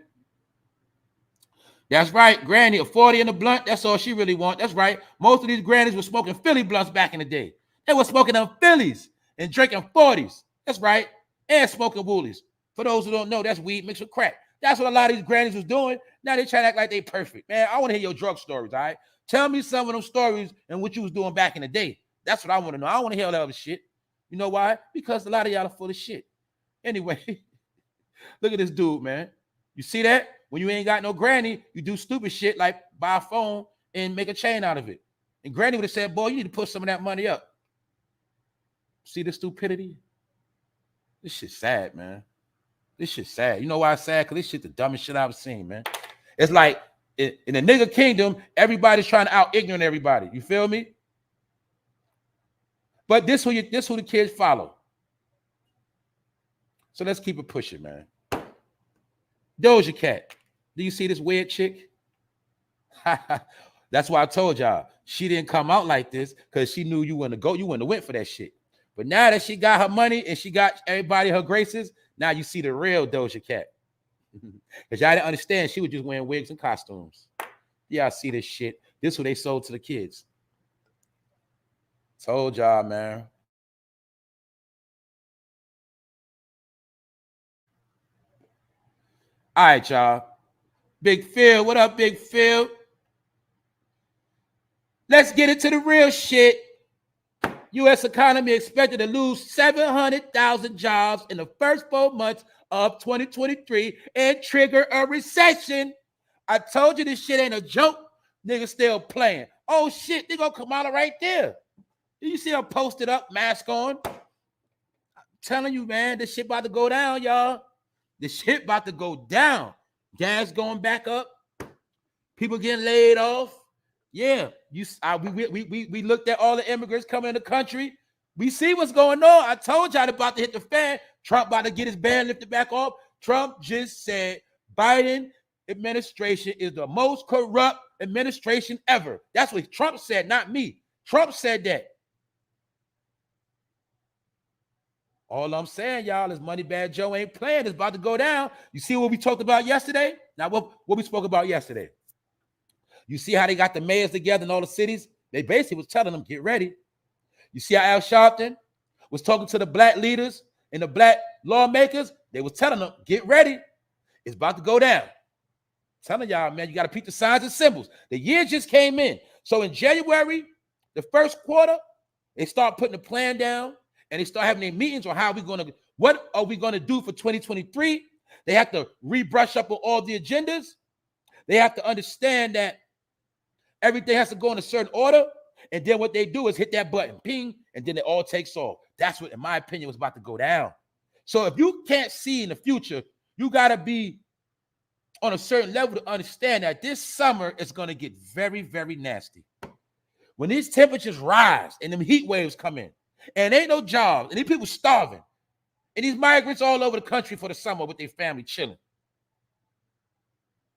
That's right. Granny, a 40 in the blunt. That's all she really want. That's right. Most of these grannies were smoking Philly blunts back in the day. They were smoking them Phillies and drinking 40s. That's right. And smoking woolies. For those who don't know, that's weed mixed with crack. That's what a lot of these grannies was doing. Now they try to act like they perfect. Man, I want to hear your drug stories, all right? Tell me some of them stories and what you was doing back in the day. That's what I want to know. I don't want to hear all that other shit. You know why? Because a lot of y'all are full of shit. Anyway, look at this dude, man. You see that? When you ain't got no granny, you do stupid shit like buy a phone and make a chain out of it. And granny would have said, boy, you need to put some of that money up. See the stupidity? This shit's sad, man. This shit's sad. You know why it's sad? Because this shit the dumbest shit I've seen, man. It's like in the nigga kingdom, everybody's trying to out-ignorant everybody. You feel me? But this who the kids follow. So let's keep it pushing, man. Doja Cat. Do you see this weird chick? That's why I told y'all she didn't come out like this because she knew you wouldn't have go. You wouldn't have went for that shit. But now that she got her money and she got everybody her graces, now you see the real Doja Cat. Because y'all didn't understand she was just wearing wigs and costumes. Y'all see this shit. This is what they sold to the kids. Told y'all, man. All right, y'all. Big Phil. What up, Big Phil? Let's get into the real shit. U.S. economy expected to lose 700,000 jobs in the first 4 months of 2023 and trigger a recession. I told you this shit ain't a joke. Niggas still playing. Oh, shit. They gonna come out right there. You see them posted up, mask on. I'm telling you, man, this shit about to go down, y'all. This shit about to go down. Gas going back up. People getting laid off. Yeah, we looked at all the immigrants coming in the country. We see what's going on. I told y'all about to hit the fan. Trump about to get his ban lifted back off. Trump just said Biden administration is the most corrupt administration ever. That's what Trump said, not me. Trump said that. All I'm saying, y'all, is Money Bad Joe ain't playing. It's about to go down. You see what we talked about yesterday? Now, what we spoke about yesterday? You see how they got the mayors together in all the cities? They basically was telling them, get ready. You see how Al Sharpton was talking to the black leaders and the black lawmakers? They was telling them, get ready. It's about to go down. I'm telling y'all, man, you got to peep the signs and symbols. The year just came in. So in January, the first quarter, they start putting the plan down and they start having their meetings on what are we going to do for 2023? They have to rebrush up on all the agendas. They have to understand that everything has to go in a certain order. And then what they do is hit that button, ping, and then it all takes off. That's what, in my opinion, was about to go down. So if you can't see in the future, you got to be on a certain level to understand that this summer is going to get very, very nasty. When these temperatures rise and them heat waves come in, and ain't no jobs, and these people starving, and these migrants all over the country for the summer with their family chilling,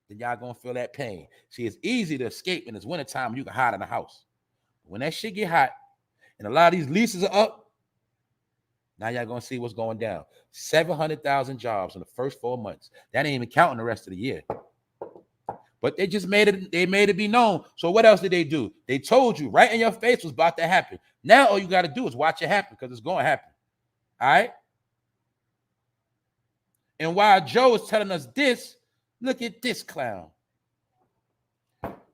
then y'all gonna feel that pain. See, it's easy to escape in this wintertime. You can hide in the house. When that shit get hot and a lot of these leases are up, now y'all gonna see what's going down. 700,000 jobs in the first 4 months. That ain't even counting the rest of the year. But they just made it be known. So what else did they do? They told you right in your face what's about to happen. Now all you got to do is watch it happen because it's going to happen. All right? And while Joe is telling us this, look at this clown.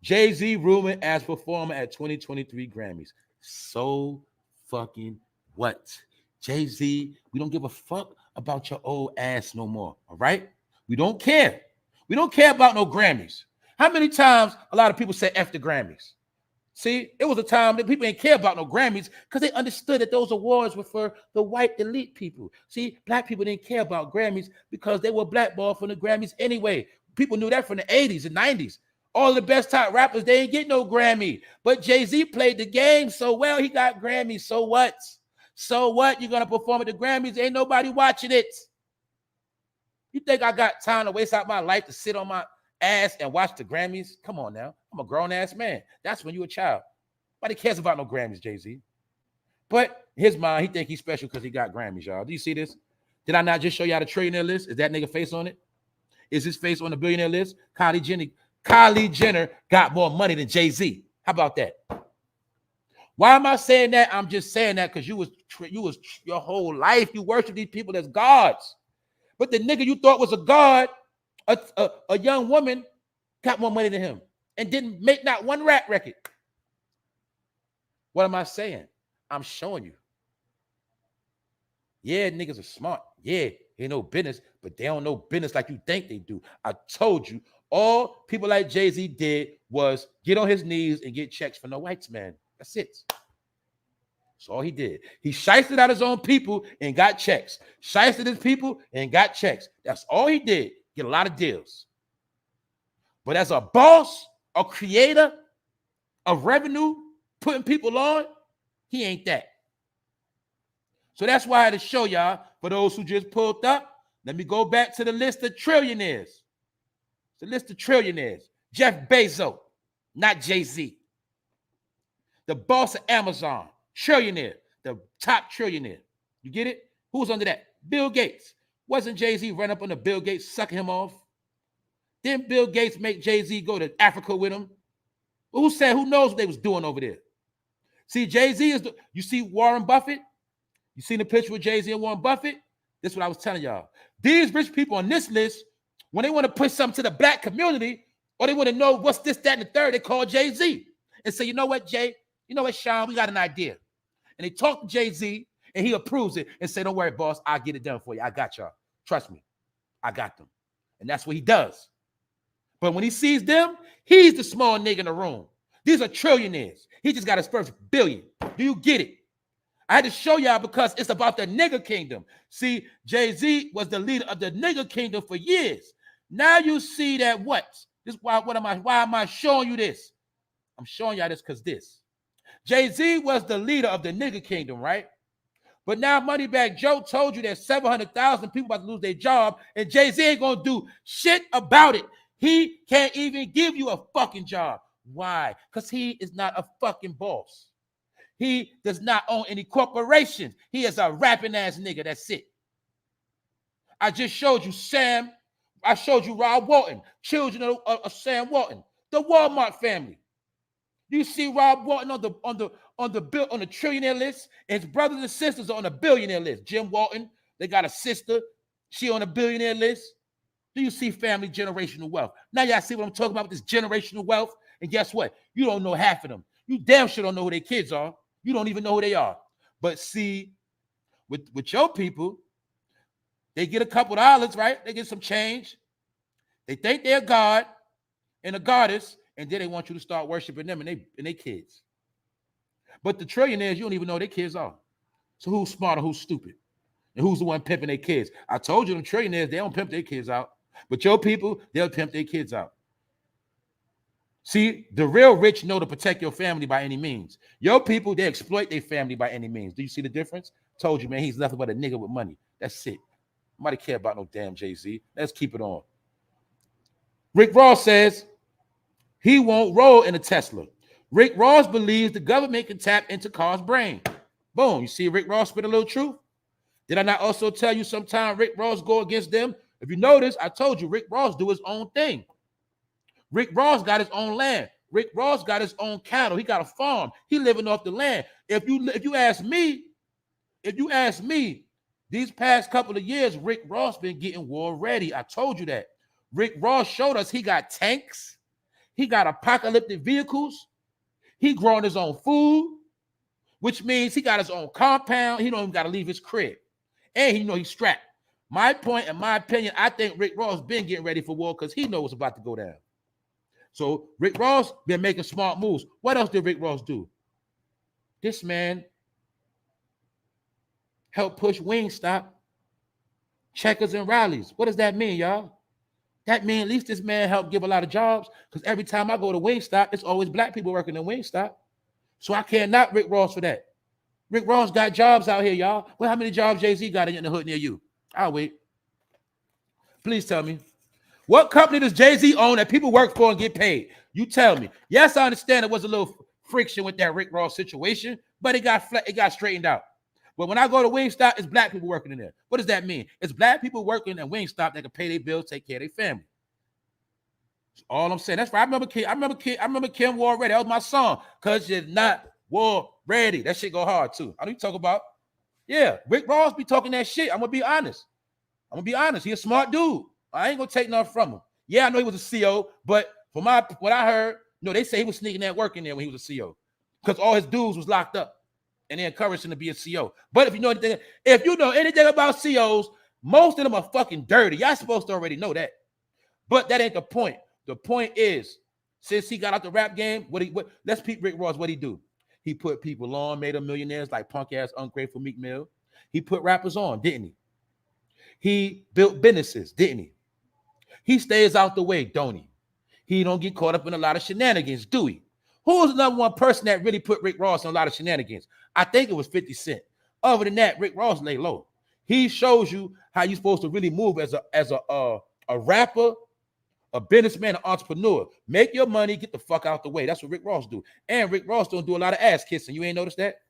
Jayz rumored as performer at 2023 Grammys. So fucking what? Jayz, we don't give a fuck about your old ass no more. All right? We don't care. We don't care about no Grammys. How many times a lot of people say F the Grammys? See, it was a time that people didn't care about no Grammys because they understood that those awards were for the white elite people. See, black people didn't care about Grammys because they were blackballed from the Grammys anyway. People knew that from the 80s and 90s. All the best top rappers, they ain't get no Grammy. But Jay-Z played the game so well, he got Grammys. So what? So what? You're going to perform at the Grammys? Ain't nobody watching it. You think I got time to waste out my life to sit on my ass and watch the Grammys? Come on now. I'm a grown-ass man. That's when you a child. Nobody cares about no Grammys, Jay-Z. But his mind, he think he's special because he got Grammys, y'all. Do you see this? Did I not just show y'all the trillionaire list? Is that nigga face on it? Is his face on the billionaire list? Kylie Kylie Jenner got more money than Jay-Z. How about that? Why am I saying that? I'm just saying that because you was your whole life you worship these people as gods. But the nigga you thought was a god, a young woman, got more money than him and didn't make not one rap record. What am I saying? I'm showing you. Yeah, niggas are smart. Yeah, they know business, but they don't know business like you think they do. I told you, all people like Jay-Z did was get on his knees and get checks from the whites, man. That's it. That's all he did. He shysted out his own people and got checks. Shysted his people and got checks. That's all he did. Get a lot of deals. But as a boss, a creator of revenue, putting people on, he ain't that. So that's why I had to show y'all, for those who just pulled up, let me go back to the list of trillionaires. The list of trillionaires. Jeff Bezos, not Jay-Z. The boss of Amazon, trillionaire, the top trillionaire. You get it? Who's under that? Bill Gates. Wasn't Jay-Z run up on the Bill Gates, sucking him off? Didn't Bill Gates make Jay-Z go to Africa with him? Who said, who knows what they was doing over there? See, Jay-Z is, you see Warren Buffett? You seen the picture with Jay-Z and Warren Buffett? This is what I was telling y'all. These rich people on this list, when they want to push something to the black community, or they want to know what's this, that, and the third, they call Jay-Z and say, you know what, Jay? You know what, Sean? We got an idea. And they talk to Jay-Z, and he approves it and say, don't worry, boss. I'll get it done for you. I got y'all. Trust me. I got them. And that's what he does. But when he sees them, he's the small nigga in the room. These are trillionaires. He just got his first billion. Do you get it? I had to show y'all because it's about the nigga kingdom. See, Jay-Z was the leader of the nigga kingdom for years. Now you see that what? This why am I showing you this? I'm showing y'all this because this. Jay-Z was the leader of the nigga kingdom, right? But now Moneybagg Joe told you that 700,000 people about to lose their job, and Jay-Z ain't gonna do shit about it. He can't even give you a fucking job. Why? Because he is not a fucking boss. He does not own any corporations. He is a rapping ass nigga. That's it. I just showed you Sam. I showed you Rob Walton, children of Sam Walton, the Walmart family. You see Rob Walton on the trillionaire list, and his brothers and sisters are on the billionaire list. Jim Walton, they got a sister, she on a billionaire list. Do you see family generational wealth? Now y'all see what I'm talking about with this generational wealth? And guess what? You don't know half of them. You damn sure don't know who their kids are. You don't even know who they are. But see, with your people, they get a couple dollars, right? They get some change. They think they're God and a goddess, and then they want you to start worshiping them and they kids. But the trillionaires, you don't even know who their kids are. So who's smart or who's stupid? And who's the one pimping their kids? I told you them trillionaires, they don't pimp their kids out. But your people, they'll pimp their kids out. See, the real rich know to protect your family by any means. Your people, they exploit their family by any means. Do you see the difference? Told you, man, he's nothing but a nigga with money. That's it. Nobody care about no damn Jay-Z. Let's keep it on. Rick Ross says he won't roll in a Tesla. Rick Ross believes the government can tap into Carl's brain. Boom. You see Rick Ross spit a little truth? Did I not also tell you sometime Rick Ross go against them? If you notice, I told you Rick Ross do his own thing. Rick Ross got his own land. Rick Ross got his own cattle. He got a farm. He living off the land. If you ask me, these past couple of years, Rick Ross been getting war ready. I told you that. Rick Ross showed us he got tanks. He got apocalyptic vehicles. He growing his own food, which means he got his own compound. He don't even got to leave his crib. And he know he's strapped. My point, in my opinion, I think Rick Ross been getting ready for war because he knows what's about to go down. So Rick Ross been making smart moves. What else did Rick Ross do? This man helped push Wingstop, Checkers, and Rallies. What does that mean, y'all? That means at least this man helped give a lot of jobs because every time I go to Wingstop, it's always black people working in Wingstop. So I can't knock Rick Ross for that. Rick Ross got jobs out here, y'all. Well, how many jobs Jay-Z got in the hood near you? I'll wait. Please tell me. What company does Jay-Z own that people work for and get paid? You tell me. Yes, I understand it was a little friction with that Rick Ross situation, but it got straightened out. But when I go to Wingstop, it's black people working in there. What does that mean? It's black people working at Wingstop that can pay their bills, take care of their family. All I'm saying. That's right. I remember Kim War Ready. That was my song. Cause you're not war ready. That shit go hard too. I know you talk about. Yeah, Rick Ross be talking that shit. I'm gonna be honest. He a smart dude. I ain't gonna take nothing from him. Yeah, I know he was a CO, but from what I heard, they say he was sneaking that work in there when he was a CO. Because all his dudes was locked up. And they encouraged him to be a CO. But if you know anything about COs, most of them are fucking dirty. Y'all supposed to already know that. But that ain't the point. The point is, since he got out the rap game, let's peep Rick Ross, what he do? He put people on, made them millionaires like punk ass ungrateful Meek Mill. He put rappers on, didn't he? He built businesses, didn't he? He stays out the way, don't he? He don't get caught up in a lot of shenanigans, do he? Who was the number one person that really put Rick Ross in a lot of shenanigans? I think it was 50 Cent. Other than that, Rick Ross lay low. He shows you how you're supposed to really move as a rapper, a businessman, an entrepreneur. Make your money, get the fuck out the way. That's what Rick Ross do. And Rick Ross don't do a lot of ass kissing. You ain't noticed that?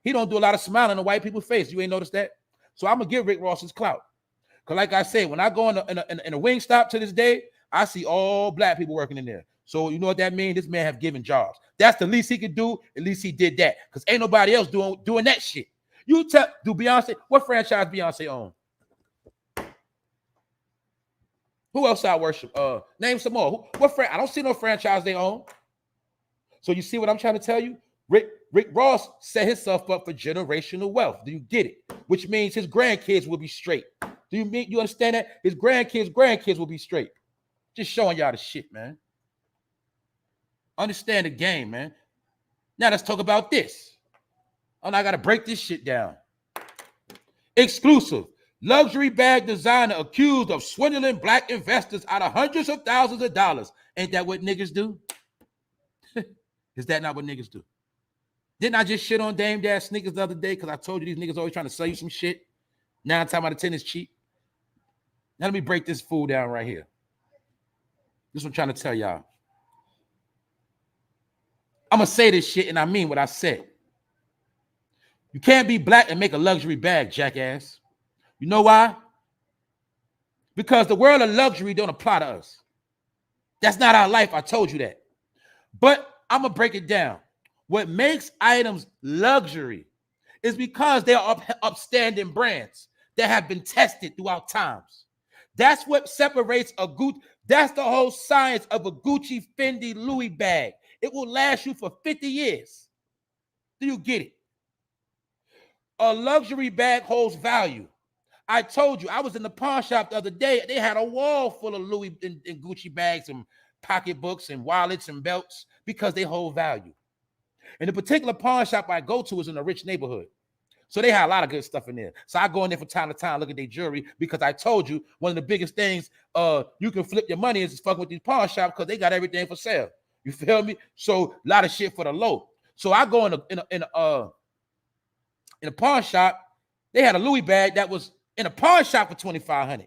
He don't do a lot of smiling on white people's face. You ain't noticed that? So I'm gonna give Rick Ross his clout. Because like I said, when I go in a wing stop to this day, I see all black people working in there. So you know what that means? This man have given jobs. That's the least he could do. At least he did that. Because ain't nobody else doing that shit. Do Beyonce, what franchise Beyonce own? Who else I worship? Name some more. I don't see no franchise they own. So you see what I'm trying to tell you? Rick Ross set himself up for generational wealth. Do you get it? Which means his grandkids will be straight. Do you understand that? His grandkids will be straight. Just showing y'all the shit, man. Understand the game, man. Now let's talk about this. Oh, I gotta break this shit down. Exclusive. Luxury bag designer accused of swindling black investors out of hundreds of thousands of dollars. Ain't that what niggas do? Is that not what niggas do? Didn't I just shit on Dame Dash sneakers the other day because I told you these niggas always trying to sell you some shit? 9 times out of 10 is cheap. Now let me break this fool down right here. This is what I'm trying to tell y'all. I'm going to say this shit and I mean what I said. You can't be black and make a luxury bag, jackass. You know why? Because the world of luxury don't apply to us. That's not our life. I told you that. But I'm going to break it down. What makes items luxury is because they are upstanding brands that have been tested throughout times. That's what separates a Gucci. That's the whole science of a Gucci, Fendi, Louis bag. It will last you for 50 years. Do you get it? A luxury bag holds value. I told you, I was in the pawn shop the other day. They had a wall full of Louis and Gucci bags and pocketbooks and wallets and belts because they hold value. And the particular pawn shop I go to is in a rich neighborhood. So they had a lot of good stuff in there. So I go in there from time to time, look at their jewelry, because I told you one of the biggest things you can flip your money is fucking with these pawn shops because they got everything for sale. You feel me? So a lot of shit for the low. So I go in a pawn shop. They had a Louis bag that was in a pawn shop for $2,500,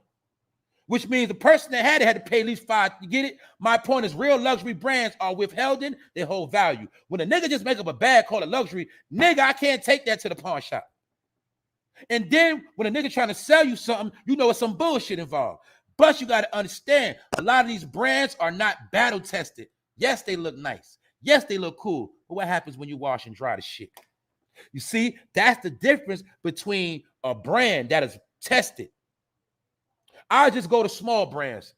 which means the person that had to pay at least $5,000. You get it? My point is, real luxury brands are withheld in, they hold value. When a nigga just make up a bag called a luxury, nigga, I can't take that to the pawn shop. And then when a nigga trying to sell you something, you know it's some bullshit involved. But you got to understand, a lot of these brands are not battle tested. Yes, they look nice. Yes, they look cool. But what happens when you wash and dry the shit? You see, that's the difference between a brand that is tested. I just go to small brands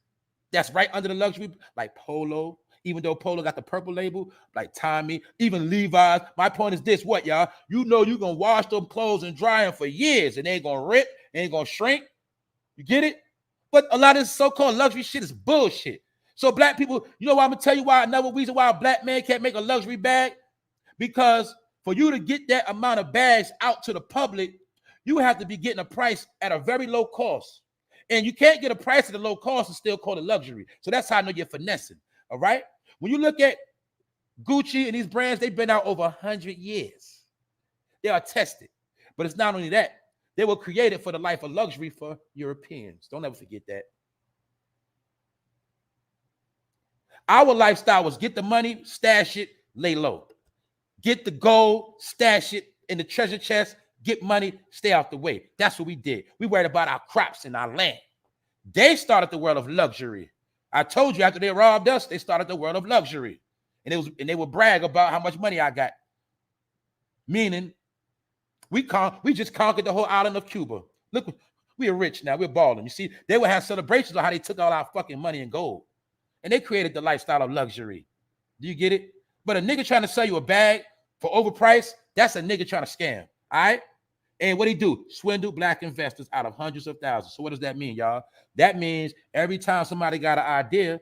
that's right under the luxury, like Polo, even though Polo got the purple label, like Tommy, even Levi's. My point is this, what, y'all? You know you're going to wash them clothes and dry them for years, and they ain't going to rip, they ain't going to shrink. You get it? But a lot of this so-called luxury shit is bullshit. So black people, you know what, I'm going to tell you why, another reason why a black man can't make a luxury bag? Because for you to get that amount of bags out to the public, you have to be getting a price at a very low cost. And you can't get a price at a low cost and still call it luxury. So that's how I know you're finessing. All right? When you look at Gucci and these brands, they've been out over 100 years. They are tested. But it's not only that. They were created for the life of luxury for Europeans. Don't ever forget that. Our lifestyle was get the money, stash it, lay low. Get the gold, stash it in the treasure chest, get money, stay out the way. That's what we did. We worried about our crops and our land. They started the world of luxury. I told you after they robbed us, they started the world of luxury. And they would brag about how much money I got. Meaning, we just conquered the whole island of Cuba. Look, we are rich now. We're balling. You see, they would have celebrations on how they took all our fucking money and gold. And they created the lifestyle of luxury. Do you get it? But a nigga trying to sell you a bag for overpriced, that's a nigga trying to scam. All right? And what he do? Swindle black investors out of hundreds of thousands. So what does that mean, y'all? That means every time somebody got an idea,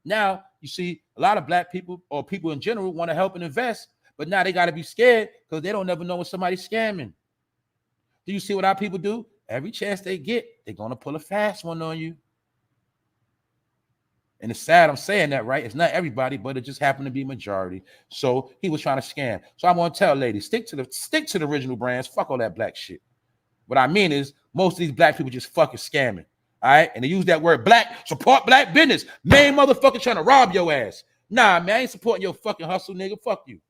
now you see a lot of black people or people in general want to help and invest, but now they got to be scared because they don't never know when somebody's scamming. Do you see what our people do? Every chance they get, they're going to pull a fast one on you. And it's sad I'm saying that, right? It's not everybody, but it just happened to be majority. So he was trying to scam. So I'm going to tell ladies, stick to the original brands. Fuck all that black shit. What I mean is most of these black people just fucking scamming. All right? And they use that word black, support black business. Main motherfucker trying to rob your ass. Nah, man, I ain't supporting your fucking hustle, nigga. Fuck you.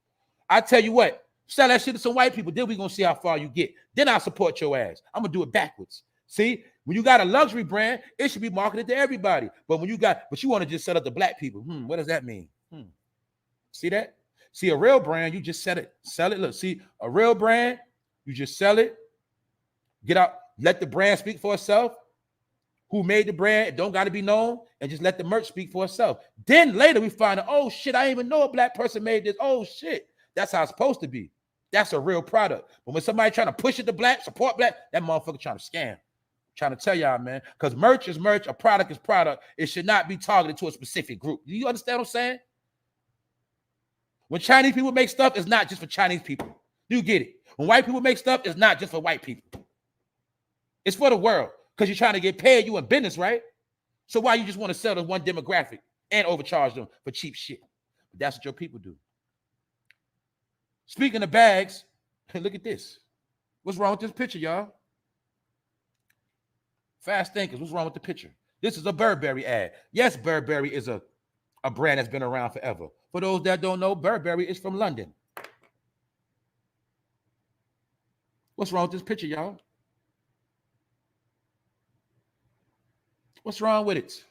I tell you what, sell that shit to some white people. Then we going to see how far you get. Then I'll support your ass. I'm going to do it backwards. See? When you got a luxury brand, it should be marketed to everybody. But when you want to just sell it to black people. What does that mean? See that? See, a real brand, you just sell it. Look, see, a real brand, you just sell it. Get out, let the brand speak for itself. Who made the brand? It don't got to be known. And just let the merch speak for itself. Then later we find out, oh shit, I didn't even know a black person made this. Oh shit. That's how it's supposed to be. That's a real product. But when somebody trying to push it to black, support black, that motherfucker trying to scam. Trying to tell y'all, man, because merch is merch, a product is product. It should not be targeted to a specific group. Do you understand what I'm saying? When Chinese people make stuff, it's not just for Chinese people. Do you get it? When white people make stuff, it's not just for white people. It's for the world because you're trying to get paid. You in business, right? So why you just want to sell to one demographic and overcharge them for cheap shit? But that's what your people do. Speaking of bags, look at this. What's wrong with this picture, y'all? Fast thinkers, what's wrong with the picture? This is a Burberry ad. Yes, Burberry is a brand that's been around forever. For those that don't know, Burberry is from London. What's wrong with this picture, y'all? What's wrong with it?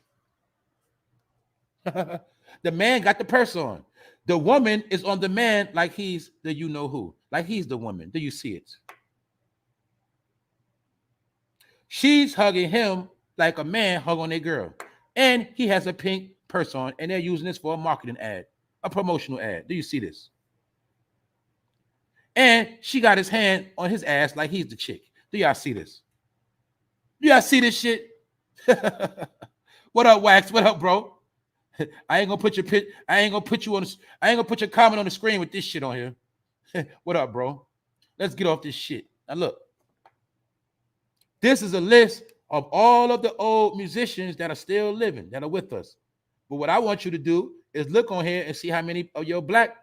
The man got the purse on. The woman is on the man like he's the you-know-who. Like he's the woman. Do you see it? She's hugging him like a man hug on a girl. And he has a pink purse on, and they're using this for a marketing ad, a promotional ad. Do you see this? And she got his hand on his ass like he's the chick. Do y'all see this? Do y'all see this shit? What up, Wax? What up, bro? I ain't gonna put your your comment on the screen with this shit on here. What up, bro? Let's get off this shit. Now look. This is a list of all of the old musicians that are still living, that are with us. But what I want you to do is look on here and see how many of your black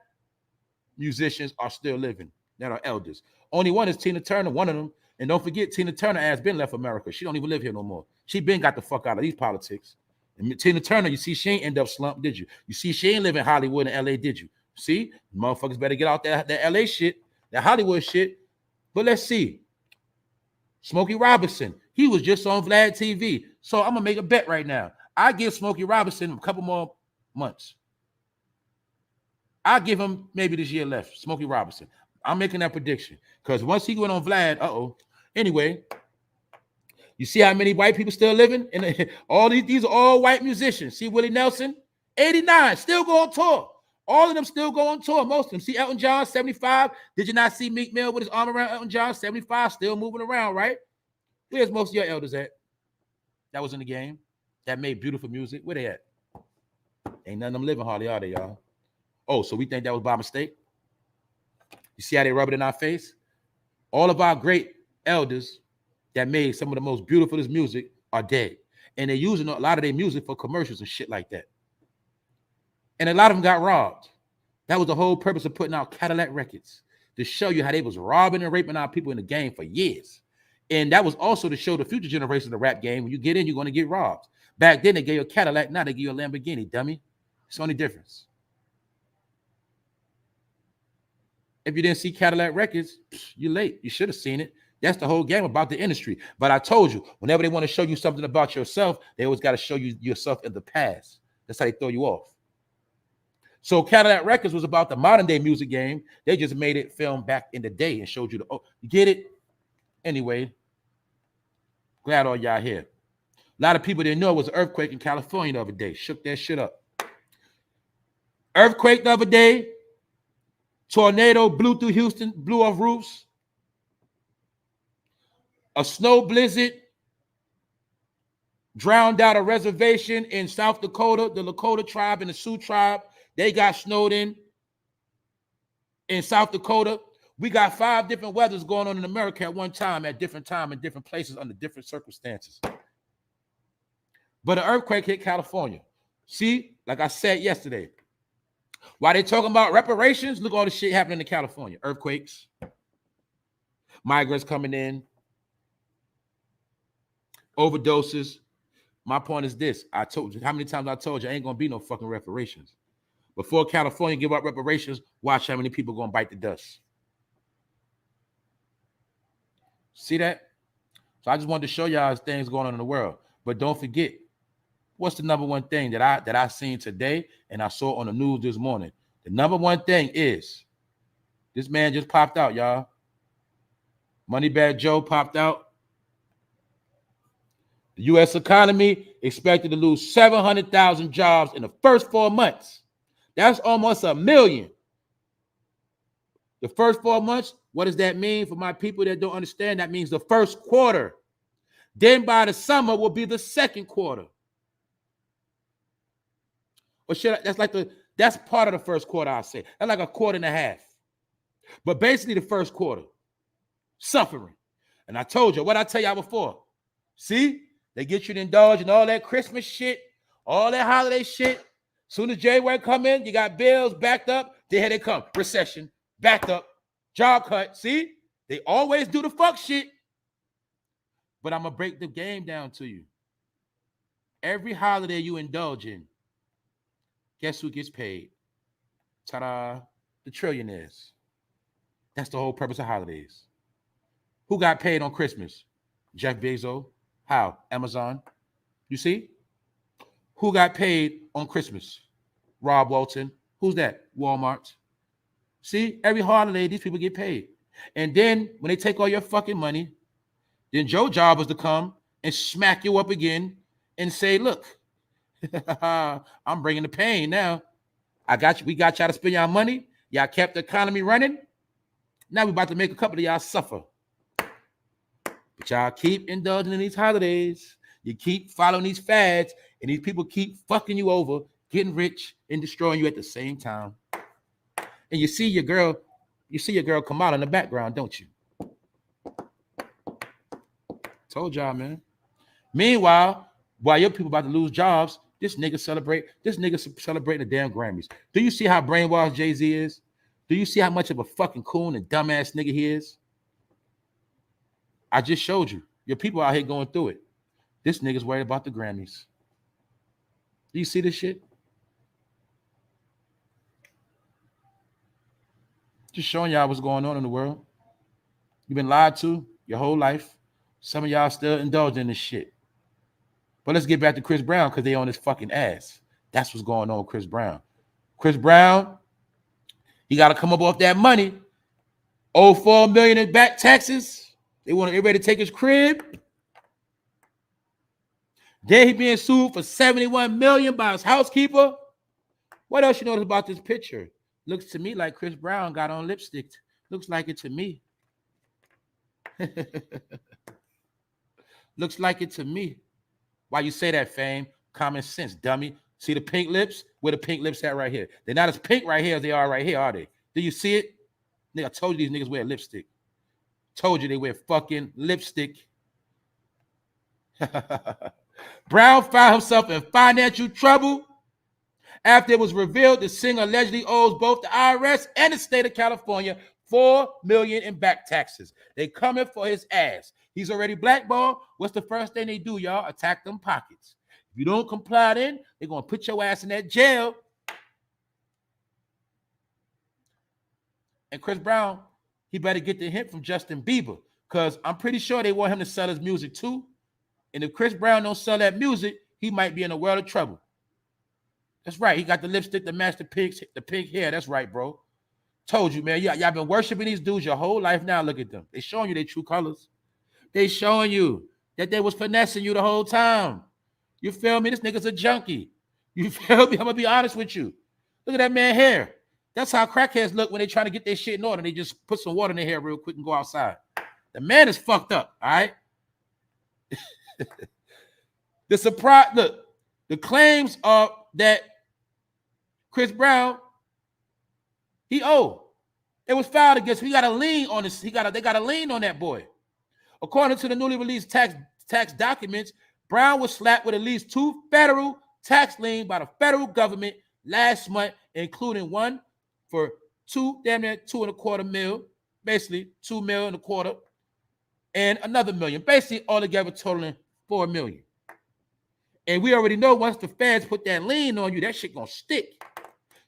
musicians are still living, that are elders. Only one is Tina Turner, one of them. And don't forget, Tina Turner has been left America. She don't even live here no more. She been got the fuck out of these politics. And Tina Turner, you see, she ain't end up slumped, did you? You see, she ain't live in Hollywood and LA, did you? See, motherfuckers better get out that LA shit, that Hollywood shit. But let's see. Smokey Robinson, he was just on Vlad TV. So I'm going to make a bet right now. I give Smokey Robinson a couple more months. I'll give him maybe this year left, Smokey Robinson. I'm making that prediction. Because once he went on Vlad, Anyway, you see how many white people still living? And all these are all white musicians. See Willie Nelson, 89, still go on tour. All of them still go on tour, most of them. See Elton John, 75. Did you not see Meek Mill with his arm around Elton John, 75, still moving around, right? Where's most of your elders at? That was in the game. That made beautiful music. Where they at? Ain't none of them living hardly, are they, y'all? Oh, so we think that was by mistake? You see how they rub it in our face? All of our great elders that made some of the most beautifulest music are dead. And they're using a lot of their music for commercials and shit like that. And a lot of them got robbed. That was the whole purpose of putting out Cadillac records, to show you how they was robbing and raping our people in the game for years. And that was also to show the future generation of the rap game, when you get in, you're going to get robbed. Back then, they gave you a Cadillac. Now they give you a Lamborghini, dummy. It's the only difference. If you didn't see Cadillac records, you're late. You should have seen it. That's the whole game about the industry. But I told you, whenever they want to show you something about yourself, they always got to show you yourself in the past. That's how they throw you off. So Cadillac Records was about the modern day music game. They just made it film back in the day and showed you the, oh, you get it? Anyway, glad all y'all here. A lot of people didn't know it was an earthquake in California the other day. Shook that shit up. Earthquake the other day. Tornado blew through Houston, blew off roofs. A snow blizzard drowned out a reservation in South Dakota. The Lakota tribe and the Sioux tribe, they got snowed in South Dakota. We got 5 different weathers going on in America at one time, in different places, under different circumstances. But an earthquake hit California. See, like I said yesterday, while they talking about reparations, look at all the shit happening in California. Earthquakes, migrants coming in, overdoses. My point is this. I told you, how many times I told you, ain't going to be no fucking reparations. Before California give up reparations, watch how many people going to bite the dust. See that? So I just wanted to show y'all things going on in the world. But don't forget, what's the number one thing that I seen today and I saw on the news this morning? The number one thing is this man just popped out, y'all. Moneybag Joe popped out. The U.S. economy expected to lose 700,000 jobs in the first 4 months. That's almost 1 million. The first 4 months, what does that mean for my people that don't understand? That means the first quarter. Then by the summer will be the second quarter. Or that's part of the first quarter, I say. That's like a quarter and a half. But basically the first quarter, suffering. And I told you, what I tell y'all before? See, they get you to indulge in all that Christmas shit, all that holiday shit. Soon as January come in, you got bills backed up. Then here they come, recession, backed up, job cut. See, they always do the fuck shit. But I'm going to break the game down to you. Every holiday you indulge in, guess who gets paid? Ta-da, the trillionaires. That's the whole purpose of holidays. Who got paid on Christmas? Jeff Bezos. How? Amazon. You see? Who got paid on Christmas? Rob Walton. Who's that? Walmart. See? Every holiday, these people get paid. And then when they take all your fucking money, then Joe's job was to come and smack you up again and say, look, I'm bringing the pain now. I got you. We got y'all to spend y'all money. Y'all kept the economy running. Now we're about to make a couple of y'all suffer. But y'all keep indulging in these holidays. You keep following these fads, and these people keep fucking you over, getting rich and destroying you at the same time. And you see your girl come out in the background, don't you? Told y'all, man. Meanwhile, while your people about to lose jobs, this nigga celebrating the damn Grammys. Do you see how brainwashed Jay-Z is? Do you see how much of a fucking coon and dumbass nigga he is? I just showed you. Your people out here going through it. This nigga's worried about the Grammys. Do you see this shit? Just showing y'all what's going on in the world. You've been lied to your whole life. Some of y'all still indulging in this shit. But let's get back to Chris Brown because they on his fucking ass. That's what's going on with Chris Brown. Chris Brown, he got to come up off that money. Owe $4 million in back taxes. They want everybody to take his crib. Then he being sued for $71 million by his housekeeper. What else you notice about this picture? Looks to me like Chris Brown got on lipstick. Looks like it to me. Looks like it to me. Why you say that, Fame? Common sense, dummy. See the pink lips? Where the pink lips at right here? They're not as pink right here as they are right here, are they? Do you see it? Nigga, I told you these niggas wear lipstick. Told you they wear fucking lipstick. Brown found himself in financial trouble after it was revealed the singer allegedly owes both the IRS and the state of California $4 million in back taxes. They coming for his ass. He's already blackballed. What's the first thing they do, y'all? Attack them pockets. If you don't comply then, they're going to put your ass in that jail. And Chris Brown, he better get the hint from Justin Bieber because I'm pretty sure they want him to sell his music too. And if Chris Brown don't sell that music, he might be in a world of trouble. That's right. He got the lipstick to match the pink hair. That's right, bro. Told you, man. Y'all been worshiping these dudes your whole life. Now look at them. They showing you their true colors. They showing you that they was finessing you the whole time. You feel me? This nigga's a junkie. You feel me? I'm gonna be honest with you. Look at that man hair. That's how crackheads look when they trying to get their shit in order. They just put some water in their hair real quick and go outside. The man is fucked up, all right? The surprise, look, the claims are that Chris Brown, he owed. It was filed against him. He got a lien on this. They got a lien on that boy. According to the newly released tax documents, Brown was slapped with at least 2 federal tax liens by the federal government last month, including one for damn near $2.25 million, basically $2 million and a quarter, and another $1 million, basically altogether totaling $4 million. And we already know once the feds put that lien on you, that shit gonna stick.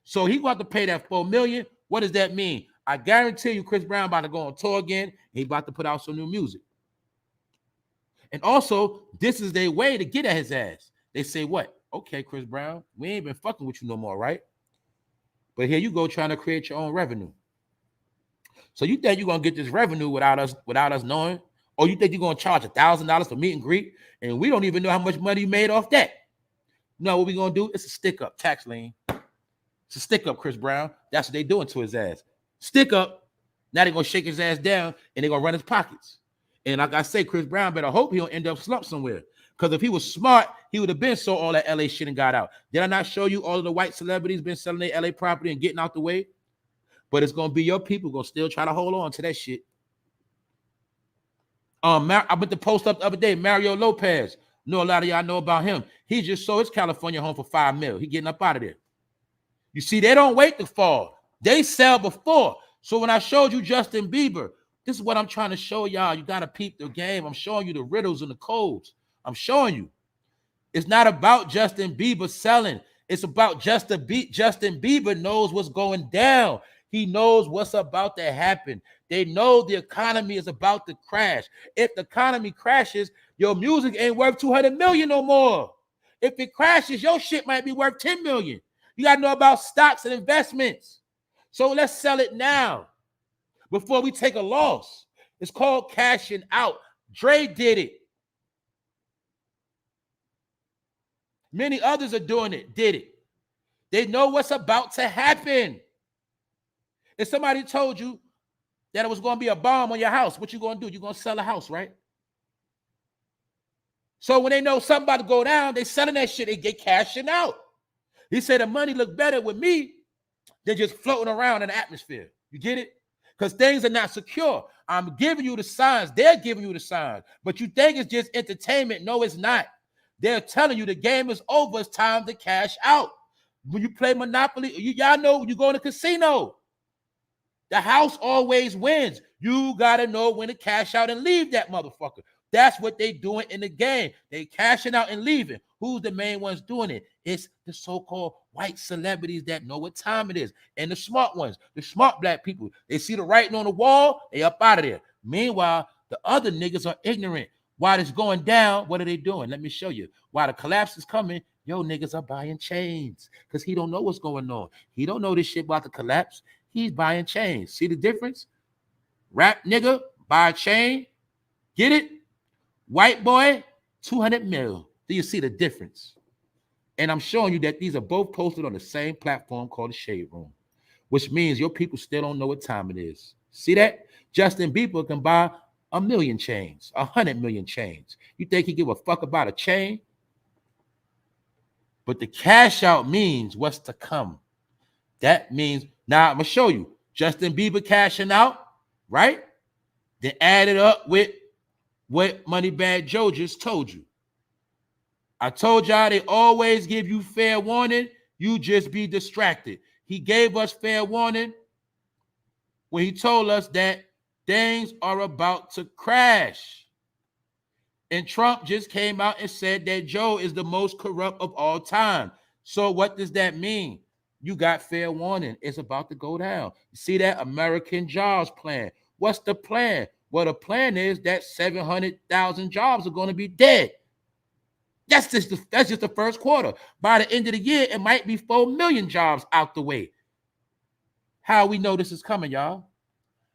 So he got to pay that $4 million. What does that mean? I guarantee you, Chris Brown about to go on tour again. He about to put out some new music. And also, this is their way to get at his ass. They say, what? Okay, Chris Brown, we ain't been fucking with you no more, right? But here you go trying to create your own revenue. So you think you're going to get this revenue without us knowing? Or you think you're going to charge $1,000 for meet and greet, and we don't even know how much money you made off that? No, what we going to do? It's a stick-up tax lien. It's a stick-up, Chris Brown. That's what they doing to his ass. Stick up. Now they're going to shake his ass down, and they're going to run his pockets. And like I say, Chris Brown better hope he don't end up slumped somewhere. Because if he was smart, he would have been sold all that LA shit and got out. Did I not show you all of the white celebrities been selling their LA property and getting out the way? But it's going to be your people going to still try to hold on to that shit. I went to post up the other day, Mario Lopez. Know a lot of y'all know about him. He just sold his California home for $5 million. He getting up out of there. You see, they don't wait to fall. They sell before. So when I showed you Justin Bieber, this is what I'm trying to show y'all. You got to peep the game. I'm showing you the riddles and the codes. I'm showing you. It's not about Justin Bieber selling. It's about Justin Bieber knows what's going down. He knows what's about to happen. They know the economy is about to crash. If the economy crashes, your music ain't worth $200 million no more. If it crashes, your shit might be worth $10 million. You got to know about stocks and investments. So let's sell it now before we take a loss. It's called cashing out. Dre did it. Many others are doing it, did it. They know what's about to happen. If somebody told you that it was going to be a bomb on your house, what you going to do? You're going to sell a house, right? So when they know something about to go down, they selling that shit, they get cashing out. He said the money look better with me than just floating around in the atmosphere. You get it? Because things are not secure. I'm giving you the signs. They're giving you the signs. But you think it's just entertainment. No, it's not. They're telling you the game is over. It's time to cash out. When you play Monopoly, y'all know when you go in a casino, the house always wins. You got to know when to cash out and leave that motherfucker. That's what they doing in the game. They cashing out and leaving. Who's the main ones doing it? It's the so-called white celebrities that know what time it is. And the smart ones, the smart black people. They see the writing on the wall, they up out of there. Meanwhile, the other niggas are ignorant. While it's going down, what are they doing? Let me show you. While the collapse is coming, yo niggas are buying chains because he don't know what's going on. He don't know this shit about the collapse. He's buying chains. See the difference? Rap nigga, buy a chain. Get it? White boy, 200 mil. Do you see the difference? And I'm showing you that these are both posted on the same platform called the Shade Room, which means your people still don't know what time it is. See that? Justin Bieber can buy 1 million chains, 100 million chains. You think he give a fuck about a chain? But the cash out means what's to come. That means, now I'm going to show you. Justin Bieber cashing out, right? Then add it up with what Moneybag Joe just told you. I told y'all they always give you fair warning. You just be distracted. He gave us fair warning when he told us that things are about to crash. And Trump just came out and said that Joe is the most corrupt of all time. So what does that mean? You got fair warning. It's about to go down. You see that American Jobs Plan. What's the plan? Well, the plan is that 700,000 jobs are going to be dead. That's just the first quarter. By the end of the year, it might be 4 million jobs out the way. How we know this is coming, y'all?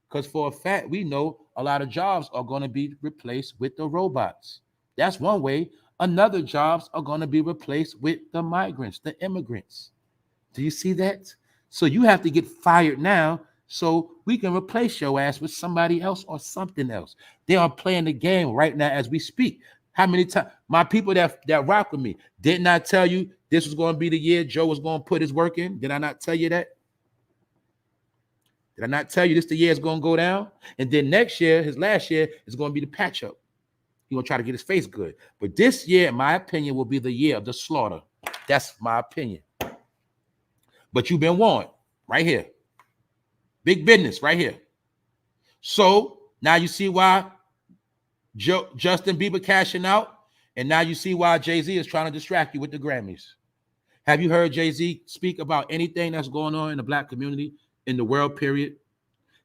Because for a fact, we know a lot of jobs are going to be replaced with the robots. That's one way. Another jobs are going to be replaced with the migrants, the immigrants. Do you see that? So you have to get fired now so we can replace your ass with somebody else or something else. They are playing the game right now as we speak. How many times my people that rock with me, didn't I tell you this was going to be the year Joe was going to put his work in? Did I not tell you that? Did I not tell you this the year is going to go down? And then next year, his last year, is going to be the patch up. He's going to try to get his face good. But this year, in my opinion, will be the year of the slaughter. That's my opinion. But you've been warned right here. Big business right here. So now you see why Justin Bieber cashing out. And now you see why Jay-Z is trying to distract you with the Grammys. Have you heard Jay-Z speak about anything that's going on in the black community in the world, period?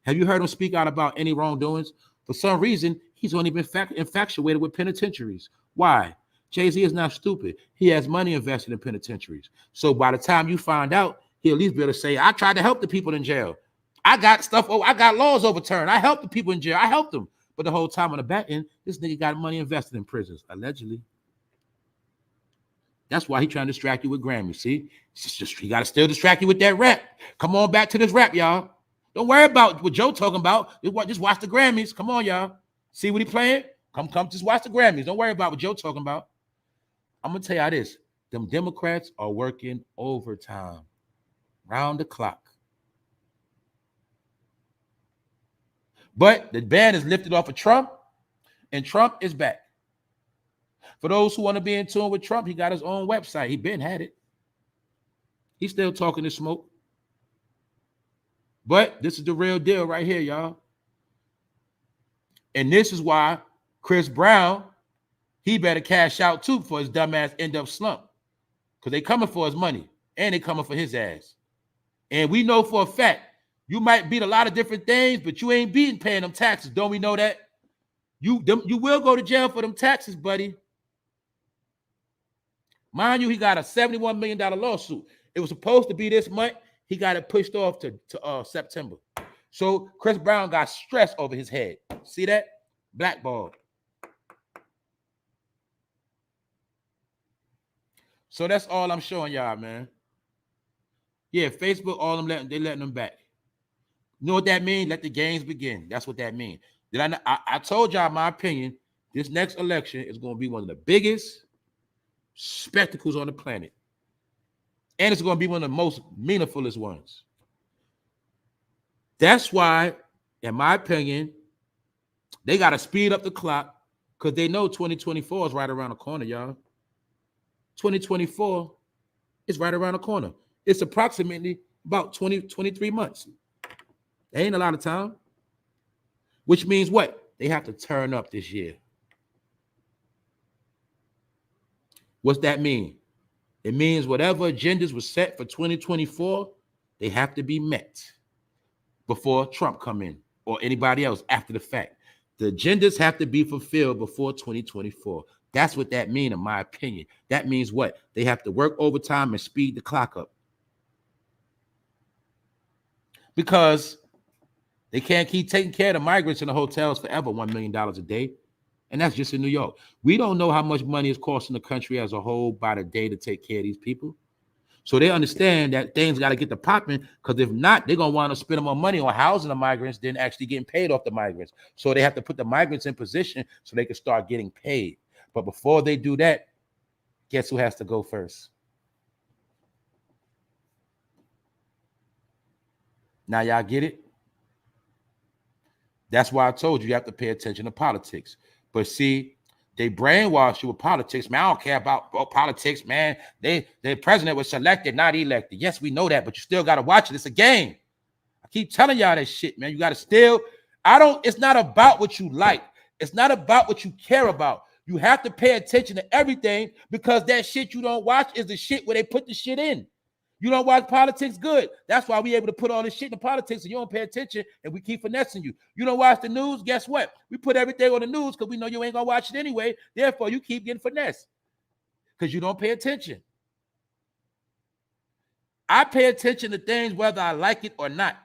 Have you heard him speak out about any wrongdoings? For some reason, he's only been infatuated with penitentiaries. Why? Jay-Z is not stupid. He has money invested in penitentiaries. So by the time you find out, he'll at least be able to say, I tried to help the people in jail. I got stuff, I got laws overturned. I helped the people in jail. I helped them. But the whole time on the back end, this nigga got money invested in prisons, allegedly. That's why he's trying to distract you with Grammys. See, he got to still distract you with that rap. Come on back to this rap, y'all. Don't worry about what Joe talking about. Just watch the Grammys. Come on, y'all. See what he playing? Come, just watch the Grammys. Don't worry about what Joe talking about. I'm gonna tell y'all this: them Democrats are working overtime, round the clock. But the ban is lifted off of Trump, and Trump is back. For those who want to be in tune with Trump, he got his own website. He been had it. He's still talking this smoke. But this is the real deal right here, y'all. And this is why Chris Brown, he better cash out too for his dumbass end up slump. Because they coming for his money and they coming for his ass. And we know for a fact, you might beat a lot of different things, but you ain't beating paying them taxes. Don't we know that? You will go to jail for them taxes, buddy. Mind you, he got a $71 million lawsuit. It was supposed to be this month. He got it pushed off to September. So Chris Brown got stress over his head. See that? Blackballed. So that's all I'm showing y'all, man. Yeah, Facebook, all them letting them back. You know what that means? Let the games begin. That's what that means. I told y'all my opinion. This next election is going to be one of the biggest spectacles on the planet. And it's going to be one of the most meaningfulest ones. That's why, in my opinion, they got to speed up the clock because they know 2024 is right around the corner, y'all. 2024 is right around the corner. It's approximately about 23 months. There ain't a lot of time. Which means what? They have to turn up this year. What's that mean? It means whatever agendas were set for 2024, they have to be met before Trump come in or anybody else after the fact. The agendas have to be fulfilled before 2024. That's what that means, in my opinion. That means what? They have to work overtime and speed the clock up. Because they can't keep taking care of the migrants in the hotels forever, $1 million a day. And that's just in New York. We don't know how much money is costing the country as a whole by the day to take care of these people. So they understand that things got to get to popping, because if not, they're going to want to spend more money on housing the migrants than actually getting paid off the migrants. So they have to put the migrants in position so they can start getting paid. But before they do that, guess who has to go first? Now y'all get it? That's why I told you have to pay attention to politics. But see, they brainwash you with politics. Man, I don't care about politics, man. The president was selected, not elected. Yes, we know that, but you still got to watch it. It's a game. I keep telling y'all that shit, man. You got to still, it's not about what you like. It's not about what you care about. You have to pay attention to everything, because that shit you don't watch is the shit where they put the shit in. You don't watch politics, good. That's why we able to put all this shit in politics, and you don't pay attention, and we keep finessing you. You don't watch the news, guess what? We put everything on the news because we know you ain't gonna watch it anyway. Therefore, you keep getting finessed. because you don't pay attention. I pay attention to things whether I like it or not.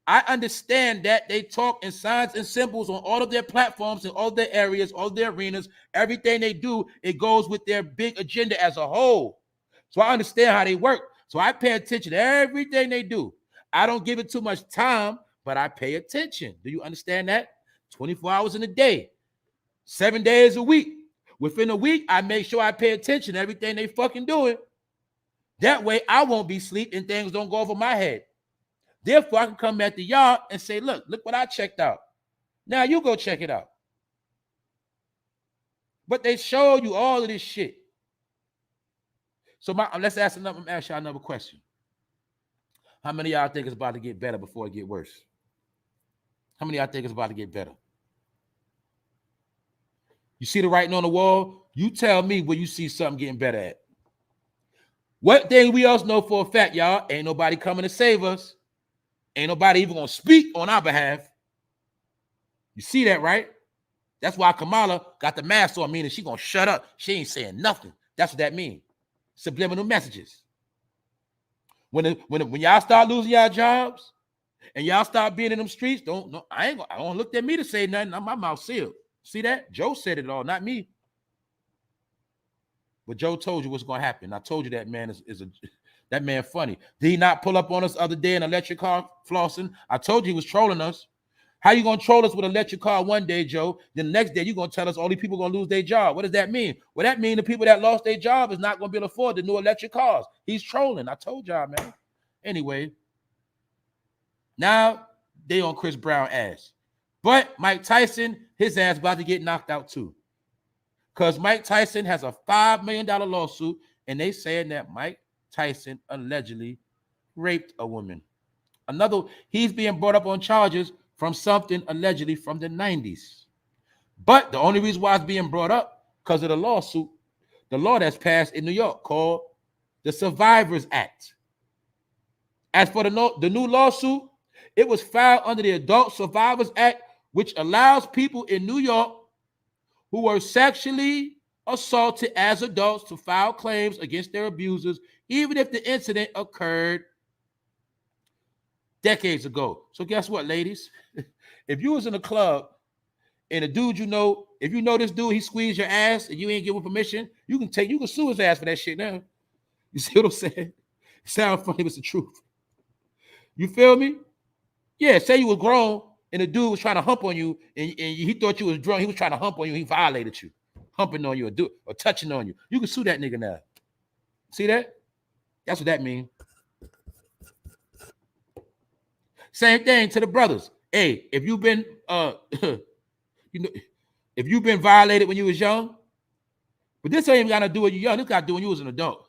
I understand that they talk in signs and symbols on all of their platforms, in all their areas, all their arenas. Everything they do, it goes with their big agenda as a whole. So I understand how they work. So I pay attention to everything they do. I don't give it too much time, but I pay attention. Do you understand that? 24 hours in a day, 7 days a week. Within a week, I make sure I pay attention to everything they fucking doing. That way, I won't be asleep and things don't go over my head. Therefore, I can come back to y'all and say, look what I checked out. Now you go check it out. But they show you all of this shit. So let's ask y'all another question. How many of y'all think it's about to get better before it get worse? How many of y'all think it's about to get better? You see the writing on the wall? You tell me where you see something getting better at. What thing we also know for a fact, y'all, ain't nobody coming to save us. Ain't nobody even going to speak on our behalf. You see that, right? That's why Kamala got the mask on, meaning she going to shut up. She ain't saying nothing. That's what that means. Subliminal messages. When y'all start losing y'all jobs and y'all start being in them streets, I don't look at me to say nothing. My mouth sealed. See that? Joe said it all, not me. But Joe told you what's going to happen. I told you that man that man funny. Did he not pull up on us the other day in an electric car flossing? I told you he was trolling us. How you going to troll us with an electric car one day, Joe? Then the next day you're going to tell us all these people going to lose their job. What does that mean? Well, that means the people that lost their job is not going to be able to afford the new electric cars. He's trolling. I told y'all, man. Anyway, now they on Chris Brown ass. But Mike Tyson, his ass about to get knocked out too. Because Mike Tyson has a $5 million lawsuit, and they saying that Mike Tyson allegedly raped a woman. He's being brought up on charges from something allegedly from the 90s. But the only reason why it's being brought up because of the lawsuit, the law that's passed in New York called the Survivors Act. As for the new lawsuit, it was filed under the Adult Survivors Act, which allows people in New York who were sexually assaulted as adults to file claims against their abusers, even if the incident occurred decades ago. So guess what, ladies? If you was in a club and a dude if you know this dude, he squeezed your ass and you ain't give him permission, you can sue his ass for that shit now. You see what I'm saying? It sounds funny, but it's the truth. You feel me? Yeah, say you was grown and the dude was trying to hump on you and he thought you was drunk. He was trying to hump on you. He violated you, humping on you or touching on you. You can sue that nigga now. See that? That's what that means. Same thing to the brothers. Hey, if you've been if you've been violated when you was young, but this ain't even got to do when you young. This got to do when you was an adult.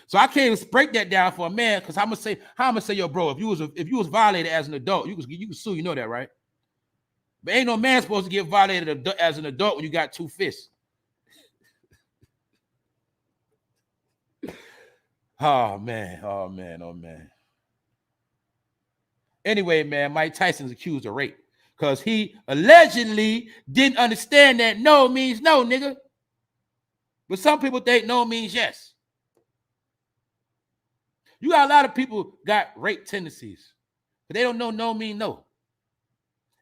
So I can't even break that down for a man because how I'm gonna say, yo, bro, if you was violated as an adult, you can sue. You know that, right? But ain't no man supposed to get violated as an adult when you got 2 fists. Oh man. Anyway, man, Mike Tyson's accused of rape because he allegedly didn't understand that no means no, nigga. But some people think no means yes. You got a lot of people got rape tendencies, but they don't know no mean no.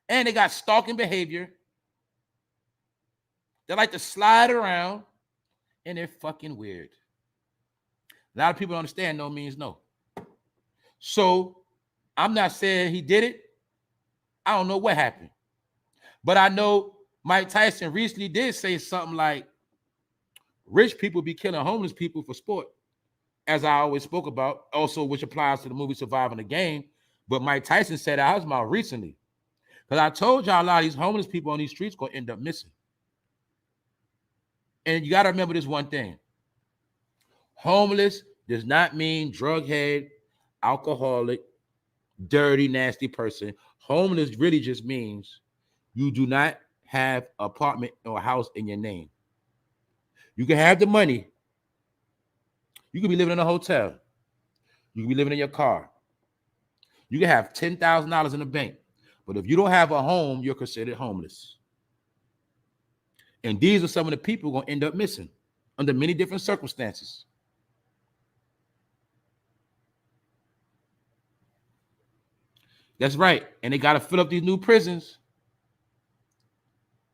And they got stalking behavior. They like to slide around, and they're fucking weird. A lot of people don't understand no means no. So I'm not saying he did it. I don't know what happened. But I know Mike Tyson recently did say something like, rich people be killing homeless people for sport. As I always spoke about, also which applies to the movie Surviving the Game. But Mike Tyson said out his mouth recently. Because I told y'all a lot of these homeless people on these streets going to end up missing. And you got to remember this one thing. Homeless does not mean drug head, alcoholic, dirty, nasty person. Homeless really just means you do not have an apartment or a house in your name. You can have the money. You could be living in a hotel. You could be living in your car. You can have $10,000 in the bank. But if you don't have a home, you're considered homeless. And these are some of the people who are going to end up missing, under many different circumstances. That's right. And they got to fill up these new prisons.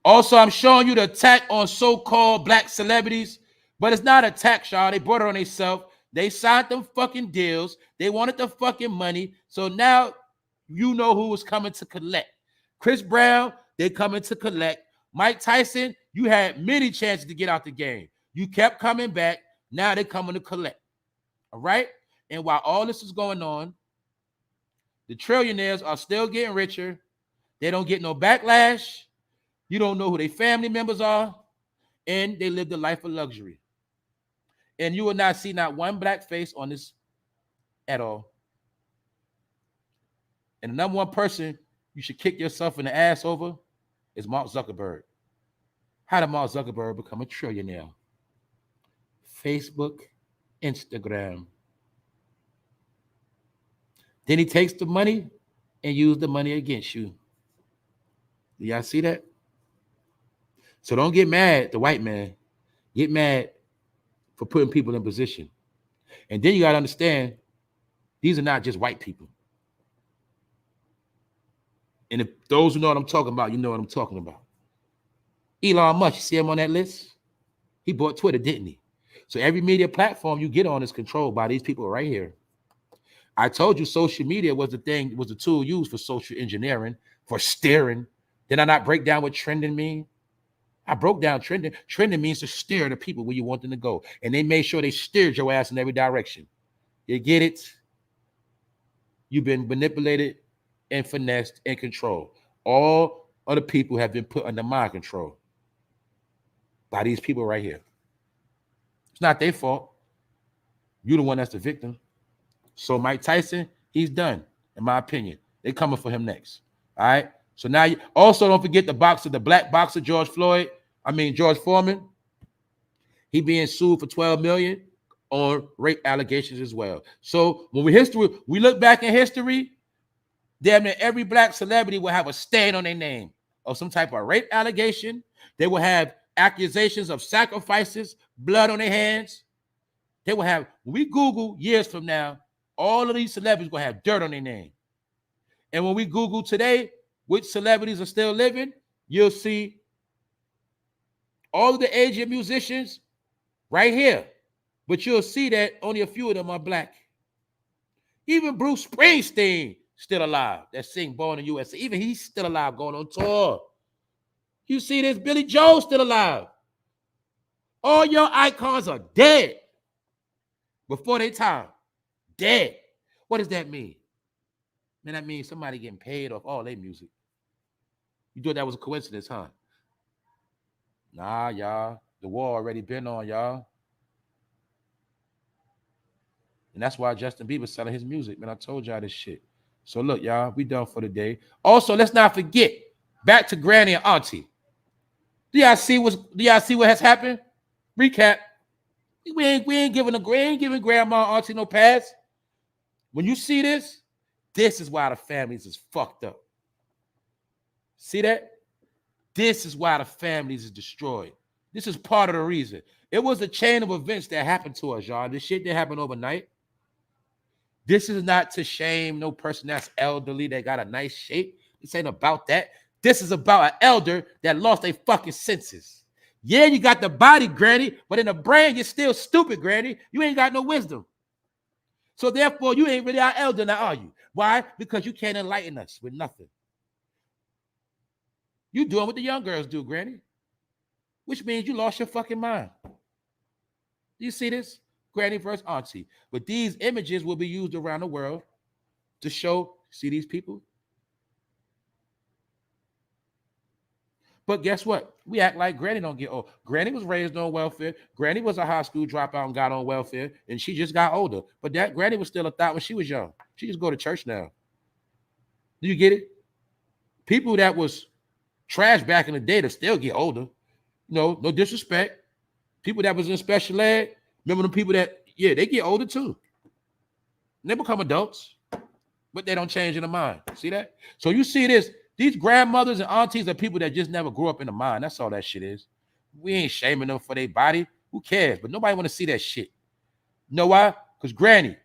Also, I'm showing you the attack on so-called black celebrities, but it's not an attack, y'all. They brought it on themselves. They signed them fucking deals. They wanted the fucking money. So now you know who was coming to collect. Chris Brown, they coming to collect. Mike Tyson, you had many chances to get out the game. You kept coming back. Now they're coming to collect. All right? And while all this is going on, the trillionaires are still getting richer. They don't get no backlash. You don't know who their family members are. And they live the life of luxury. And you will not see not one black face on this at all. And the number one person you should kick yourself in the ass over is Mark Zuckerberg. How did Mark Zuckerberg become a trillionaire? Facebook, Instagram. Then he takes the money and uses the money against you. Do y'all see that? So don't get mad, the white man. Get mad for putting people in position. And then you got to understand, these are not just white people. And if those who know what I'm talking about, you know what I'm talking about. Elon Musk, you see him on that list? He bought Twitter, didn't he? So every media platform you get on is controlled by these people right here. I told you social media was the thing, was the tool used for social engineering, for steering. Did I not break down what trending means? I broke down trending. Trending means to steer the people where you want them to go. And they made sure they steered your ass in every direction. You get it? You've been manipulated and finessed and controlled. All other people have been put under my control by these people right here. It's not their fault. You're the one that's the victim. So Mike Tyson, he's done, in my opinion. They're coming for him next. All right? So now, you also don't forget the boxer, the black boxer, George Foreman. He being sued for $12 million on rape allegations as well. So when we look back in history, damn near every black celebrity will have a stain on their name of some type of rape allegation. They will have accusations of sacrifices, blood on their hands. They will have, when we Google years from now, all of these celebrities will have dirt on their name. And when we Google today, which celebrities are still living, you'll see all of the Asian musicians right here. But you'll see that only a few of them are black. Even Bruce Springsteen still alive. That sing Born in USA. Even he's still alive, going on tour. You see this? Billy Joel still alive. All your icons are dead before their time. Dead. What does that mean? Man, that means somebody getting paid off all their music. You thought that was a coincidence, huh? Nah, y'all. The war already been on, y'all. And that's why Justin Bieber's selling his music. Man, I told y'all this shit. So look, y'all, we done for the day. Also, let's not forget, back to Granny and Auntie. Do y'all see what has happened? Recap. We ain't giving Grandma and Auntie no pass. When you see this is why the families is fucked up. See that? This is why the families is destroyed. This is part of the reason. It was a chain of events that happened to us, y'all. This shit didn't happen overnight. This is not to shame no person that's elderly that got a nice shape. This ain't about that. This is about an elder that lost their fucking senses. Yeah, you got the body, Granny, but in the brain, you're still stupid, Granny. You ain't got no wisdom. So therefore, you ain't really our elder now, are you? Why? Because you can't enlighten us with nothing. You doing what the young girls do, Granny. Which means you lost your fucking mind. Do you see this? Granny versus Auntie. But these images will be used around the world to show, see these people? But guess what? We act like Granny don't get old. Granny was raised on welfare. Granny was a high school dropout and got on welfare, and she just got older. But that Granny was still a thought when she was young. She just go to church now. Do you get it? People that was trash back in the day that still get older. No disrespect. People that was in special ed, remember the people that, yeah, they get older too. And they become adults, but they don't change in the mind. See that? So you see this. These grandmothers and aunties are people that just never grew up in the mind. That's all that shit is. We ain't shaming them for their body. Who cares? But nobody want to see that shit. You know why? Because granny,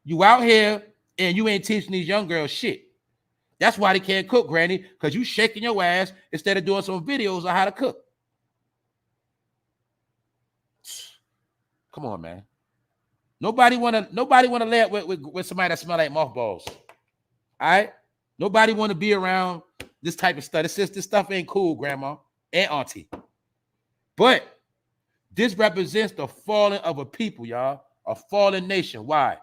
you out here and you ain't teaching these young girls shit. That's why they can't cook, granny, because you shaking your ass instead of doing some videos on how to cook. Come on, man. Nobody wanna lay up with somebody that smell like mothballs. All right? Nobody wanna be around this type of stuff. This stuff ain't cool, grandma and auntie. But this represents the falling of a people, y'all. A fallen nation. Why?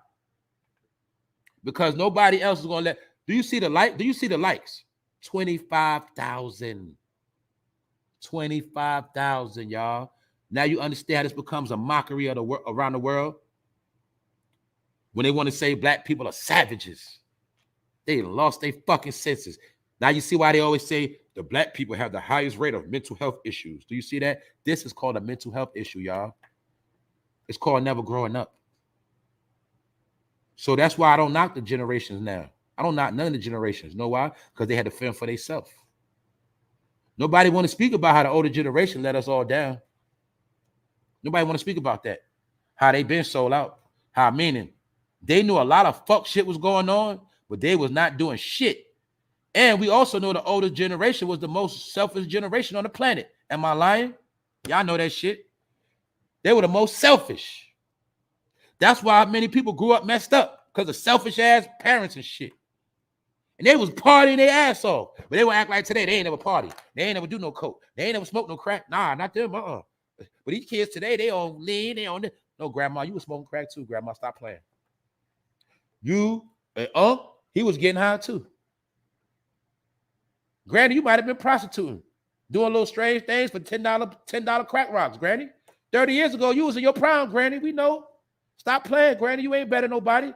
Because nobody else is gonna let. Do you see the like? Do you see the likes? 25,000. 25,000, y'all. Now you understand how this becomes a mockery of the around the world. When they want to say black people are savages, they lost their fucking senses. Now you see why they always say the black people have the highest rate of mental health issues. Do you see that? This is called a mental health issue, y'all. It's called never growing up. So that's why I don't knock the generations now. I don't knock none of the generations. You know why? Because they had to fend for themselves. Nobody want to speak about how the older generation let us all down. Nobody want to speak about that. How they been sold out. How meaning they knew a lot of fuck shit was going on, but they was not doing shit. And we also know the older generation was the most selfish generation on the planet. Am I lying? Y'all know that shit. They were the most selfish. That's why many people grew up messed up, because of selfish ass parents and shit. And they was partying their ass off. But they would act like today, they ain't never party. They ain't never do no coke. They ain't never smoke no crack. Nah, not them. But these kids today, they on lean, they on this. No, grandma, you was smoking crack too, grandma. Stop playing. You and he was getting high too. Granny, you might have been prostituting, doing little strange things for $10 crack rocks, Granny. 30 years ago, you was in your prime, Granny. We know. Stop playing, Granny. You ain't better than nobody.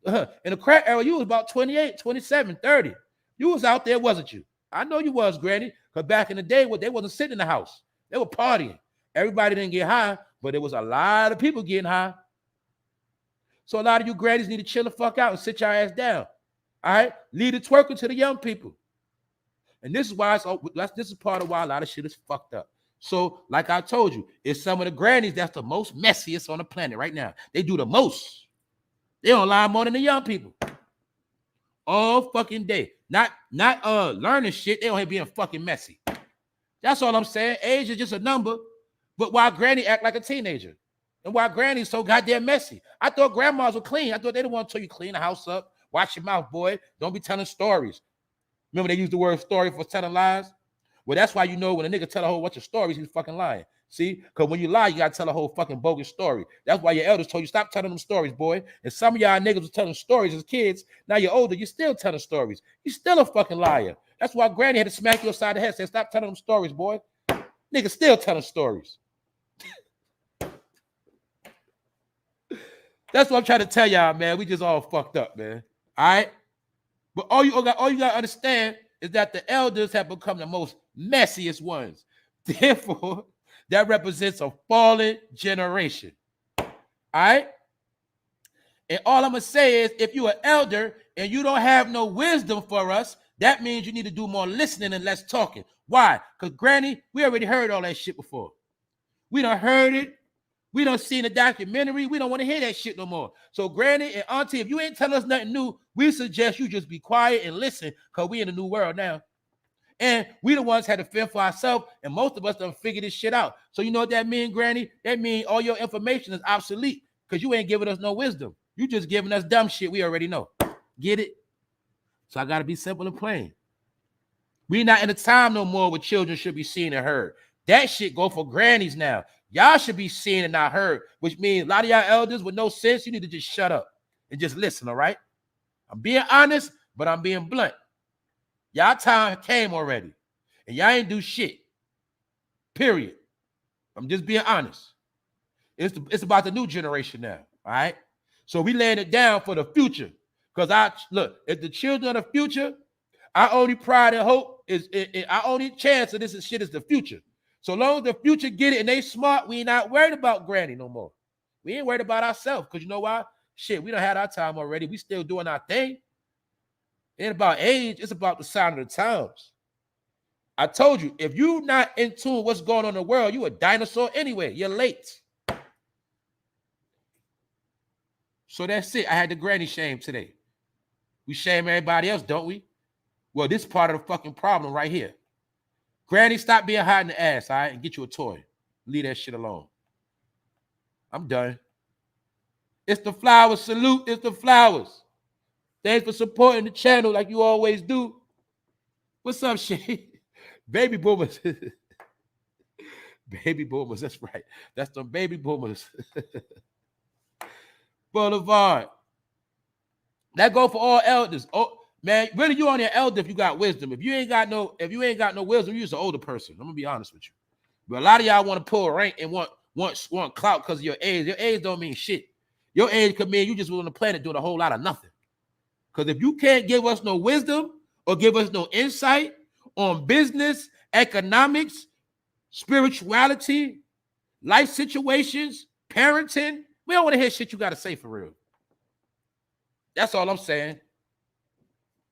In the crack era, you was about 28, 27, 30. You was out there, wasn't you? I know you was, Granny, because back in the day, they wasn't sitting in the house. They were partying. Everybody didn't get high, but there was a lot of people getting high. So a lot of you grannies need to chill the fuck out and sit your ass down. All right? Leave the twerking to the young people. And this is why this is part of why a lot of shit is fucked up. So, like I told you, it's some of the grannies that's the most messiest on the planet right now. They do the most. They don't lie more than the young people. All fucking day. Not learning shit. They don't have being fucking messy. That's all I'm saying. Age is just a number. But why granny act like a teenager? And why granny's so goddamn messy? I thought grandmas were clean. I thought they didn't want to tell you clean the house up. Watch your mouth, boy. Don't be telling stories. Remember they used the word story for telling lies? Well, that's why you know when a nigga tell a whole bunch of stories, he's fucking lying. See? Because when you lie, you got to tell a whole fucking bogus story. That's why your elders told you, stop telling them stories, boy. And some of y'all niggas was telling stories as kids. Now you're older, you're still telling stories. You're still a fucking liar. That's why granny had to smack you upside the head and say, stop telling them stories, boy. Nigga still telling stories. That's what I'm trying to tell y'all, man. We just all fucked up, man. All right? But all you got to understand is that the elders have become the most messiest ones. Therefore, that represents a fallen generation. All right? And all I'm going to say is, if you're an elder and you don't have no wisdom for us, that means you need to do more listening and less talking. Why? Because, Granny, we already heard all that shit before. We done heard it. We done seen the documentary. We don't want to hear that shit no more. So, Granny and Auntie, if you ain't telling us nothing new, we suggest you just be quiet and listen, because we in a new world now. And we the ones had to fend for ourselves, and most of us done figure this shit out. So you know what that mean, Granny? That mean all your information is obsolete, because you ain't giving us no wisdom. You just giving us dumb shit we already know. Get it? So I got to be simple and plain. We not in a time no more where children should be seen and heard. That shit go for grannies now. Y'all should be seen and not heard, which means a lot of y'all elders with no sense, you need to just shut up and just listen, all right? I'm being honest, but I'm being blunt. Y'all time came already, and y'all ain't do shit, period. I'm just being honest. It's about the new generation now, all right? So we laying it down for the future, because look, if the children of the future, our only pride and hope is our only chance of this shit is the future. So long as the future get it and they smart, we ain't not worried about Granny no more. We ain't worried about ourselves, because you know why? Shit, we done had our time already. We still doing our thing. It ain't about age. It's about the sign of the times. I told you, if you're not in tune with what's going on in the world, you a dinosaur anyway. You're late. So that's it. I had the granny shame today. We shame everybody else, don't we? Well, this is part of the fucking problem right here. Granny, stop being hot in the ass, all right? And get you a toy. Leave that shit alone. I'm done. It's the flowers. Salute. It's the flowers. Thanks for supporting the channel like you always do. What's up, Shay? Baby boomers. Baby boomers. That's right. That's the baby boomers. Boulevard. That go for all elders. Oh, man, really, you on your elder if you got wisdom. If you ain't got no wisdom, you're just an older person. I'm gonna be honest with you. But a lot of y'all want to pull a rank and want clout because of your age. Your age don't mean shit. Your age could mean you just on the planet doing a whole lot of nothing. Because if you can't give us no wisdom or give us no insight on business, economics, spirituality, life situations, parenting, we don't want to hear shit you got to say for real. That's all I'm saying.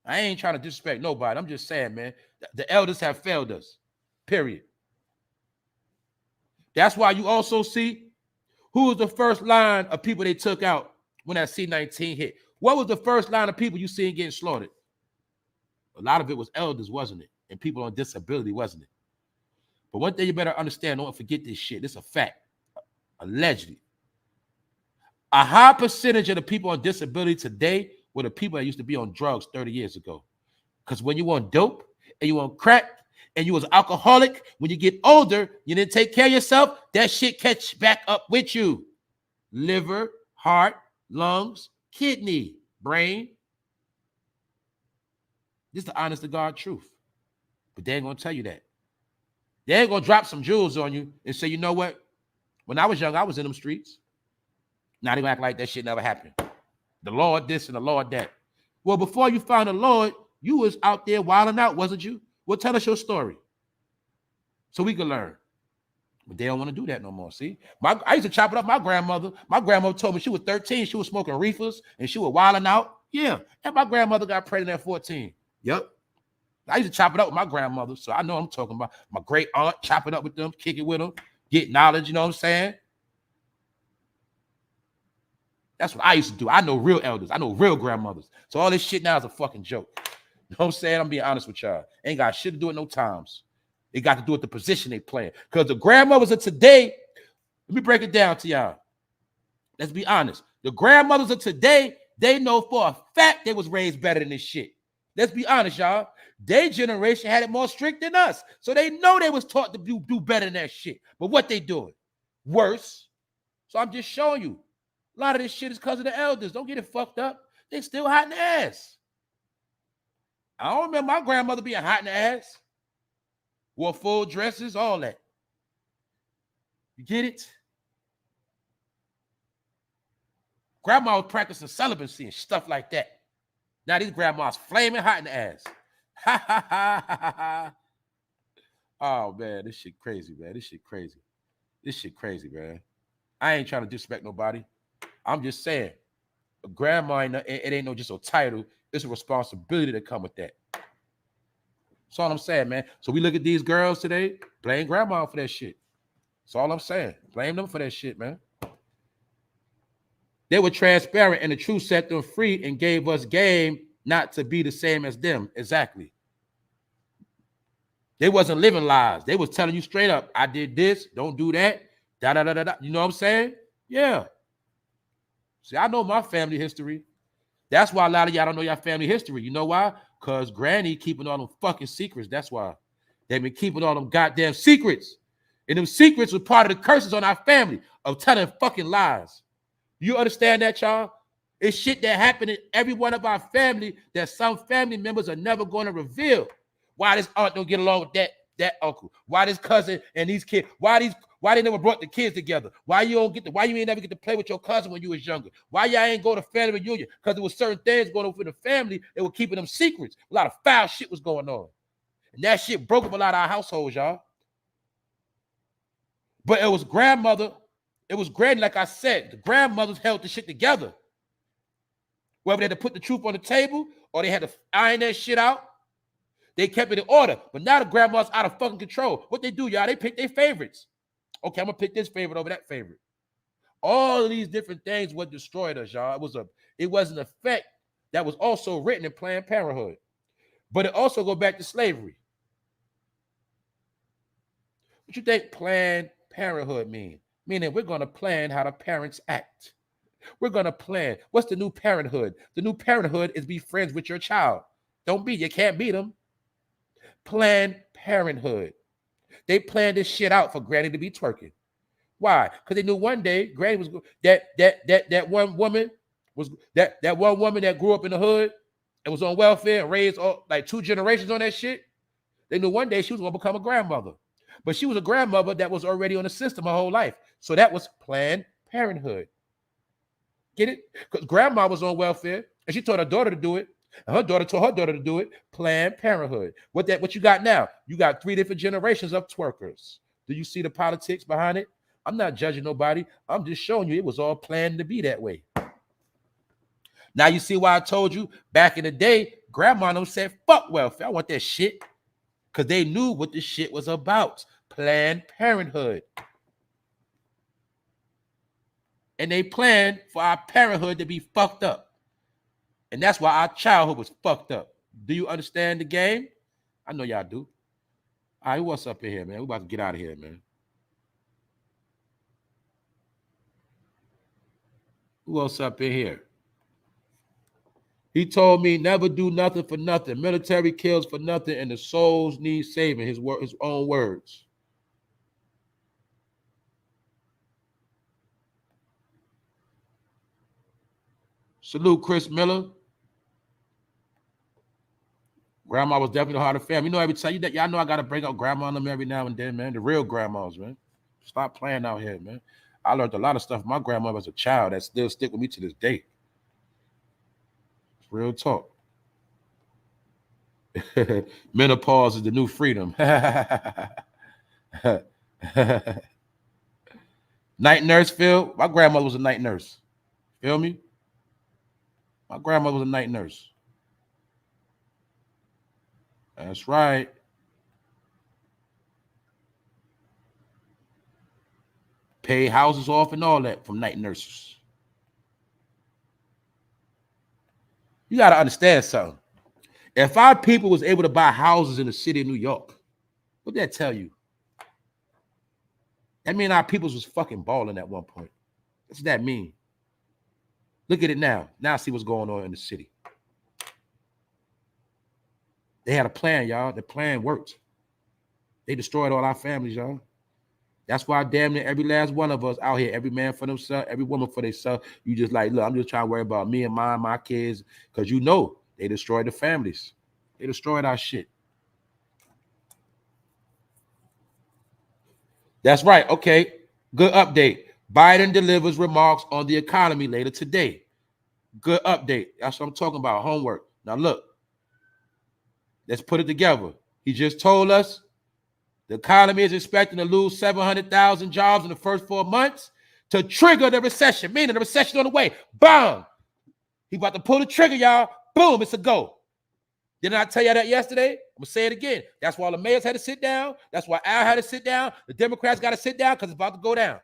I ain't trying to disrespect nobody. I'm just saying, man, the elders have failed us, period. That's why you also see who was the first line of people they took out when that C-19 hit. What was the first line of people you seen getting slaughtered? A lot of it was elders, wasn't it? And people on disability, wasn't it? But one thing you better understand, don't forget this shit. This is a fact. Allegedly. A high percentage of the people on disability today were the people that used to be on drugs 30 years ago. Because when you want dope and you want crack and you was an alcoholic, when you get older, you didn't take care of yourself, that shit catch back up with you. Liver, heart, lungs, kidney, brain. This is the honest to God truth. But they ain't going to tell you that. They ain't going to drop some jewels on you and say, you know what? When I was young, I was in them streets. Now they gonna act like that shit never happened. The Lord this and the Lord that. Well, before you found the Lord, you was out there wilding out, wasn't you? Well, tell us your story so we can learn. But they don't want to do that no more, see? I used to chop it up my grandmother. My grandmother told me she was 13. She was smoking reefers and she was wilding out. Yeah, and my grandmother got pregnant at 14. Yep. I used to chop it up with my grandmother, so I know what I'm talking about. My great aunt, chop it up with them, kick it with them, get knowledge, you know what I'm saying? That's what I used to do. I know real elders. I know real grandmothers. So all this shit now is a fucking joke. You know what I'm saying? I'm being honest with y'all. Ain't got shit to do with no times. It got to do with the position they playing. Because the grandmothers of today, let me break it down to y'all. Let's be honest. The grandmothers of today, they know for a fact they was raised better than this shit. Let's be honest, y'all. Their generation had it more strict than us. So they know they was taught to do better than that shit. But what they doing? Worse. So I'm just showing you. A lot of this shit is because of the elders. Don't get it fucked up. They still hot in the ass. I don't remember my grandmother being hot in the ass. Wore full dresses, all that. You get it? Grandma was practicing celibacy and stuff like that. Now these grandmas flaming hot in the ass. Ha ha ha ha ha. Oh man, this shit crazy, man. This shit crazy. This shit crazy, man. I ain't trying to disrespect nobody. I'm just saying, a grandma, it ain't no just a title. It's a responsibility to come with that. That's all I'm saying, man. So we look at these girls today, blame grandma for that shit. That's all I'm saying. Blame them for that shit, man. They were transparent and the truth set them free and gave us game not to be the same as them. Exactly. They wasn't living lies. They was telling you straight up, I did this, don't do that, da-da-da-da-da. You know what I'm saying? Yeah. See, I know my family history. That's why a lot of y'all don't know your family history. You know why? Because granny keeping all them fucking secrets. That's why. They've been keeping all them goddamn secrets. And them secrets were part of the curses on our family of telling fucking lies. You understand that, y'all? It's shit that happened in every one of our family that some family members are never going to reveal. Why this aunt don't get along with that uncle? Why this cousin and these kids? Why they never brought the kids together? Why you ain't never get to play with your cousin when you was younger? Why y'all ain't go to family reunion? Because there was certain things going on with the family that were keeping them secrets. A lot of foul shit was going on. And that shit broke up a lot of our households, y'all. But it was grandmother. It was granny, like I said. The grandmothers held the shit together. Whether they had to put the truth on the table or they had to iron that shit out. They kept it in order. But now the grandma's out of fucking control. What they do, y'all, they pick their favorites. Okay, I'm going to pick this favorite over that favorite. All of these different things what destroyed us, y'all. It was an effect that was also written in Planned Parenthood. But it also go back to slavery. What you think Planned Parenthood mean? Meaning we're going to plan how the parents act. We're going to plan. What's the new parenthood? The new parenthood is be friends with your child. You can't beat them. Planned Parenthood. They planned this shit out for Granny to be twerking. Why? Because they knew one day Granny was that one woman that grew up in the hood and was on welfare and raised like 2 generations on that shit. They knew one day she was going to become a grandmother. But she was a grandmother that was already on the system her whole life. So that was Planned Parenthood. Get it? Because grandma was on welfare and she told her daughter to do it. And her daughter told her daughter to do it. Planned Parenthood. What you got now? You got 3 different generations of twerkers. Do you see the politics behind it? I'm not judging nobody. I'm just showing you it was all planned to be that way. Now you see why I told you back in the day, grandma said, fuck welfare. I want that shit. Because they knew what this shit was about. Planned Parenthood. And they planned for our parenthood to be fucked up. And that's why our childhood was fucked up. Do you understand the game? I know y'all do. All right, what's up in here, man? We about to get out of here, man. Who else up in here? He told me never do nothing for nothing. Military kills for nothing, and the souls need saving. His own words. Salute, Chris Miller. Grandma was definitely the heart of family. You know, every time y'all know I gotta bring up grandma on them every now and then, man. The real grandmas, man. Stop playing out here, man. I learned a lot of stuff from my grandmother as a child that still stick with me to this day. Real talk. Menopause is the new freedom. Night nurse, Phil. My grandmother was a night nurse. Feel me? My grandmother was a night nurse. That's right. Pay houses off and all that from night nurses. You got to understand something. If our people was able to buy houses in the city of New York, what'd that tell you? That mean our peoples was fucking balling at one point. What's that mean? Look at it now. Now see what's going on in the city. They had a plan, y'all. The plan worked. They destroyed all our families, y'all. That's why damn near every last one of us out here, every man for themselves, every woman for themselves. You just like, look, I'm just trying to worry about me and my kids, because you know they destroyed the families. They destroyed our shit. That's right. Okay. Good update. Biden delivers remarks on the economy later today. Good update. That's what I'm talking about. Homework. Now look. Let's put it together. He just told us the economy is expecting to lose 700,000 jobs in the first 4 months to trigger the recession, meaning the recession on the way. Bam! He about to pull the trigger, y'all. Boom, it's a go. Didn't I tell you that yesterday? I'm going to say it again. That's why the mayors had to sit down. That's why Al had to sit down. The Democrats got to sit down because it's about to go down.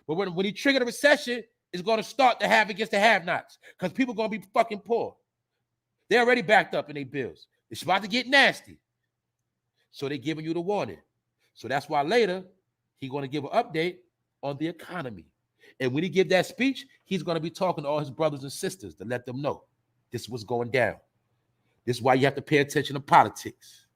But when he triggered the recession, it's going to start to have against the have-nots because people are going to be fucking poor. They're already backed up in their bills. It's about to get nasty. So they're giving you the warning. So that's why later he's going to give an update on the economy. And when he gives that speech, he's going to be talking to all his brothers and sisters to let them know this is what's going down. This is why you have to pay attention to politics.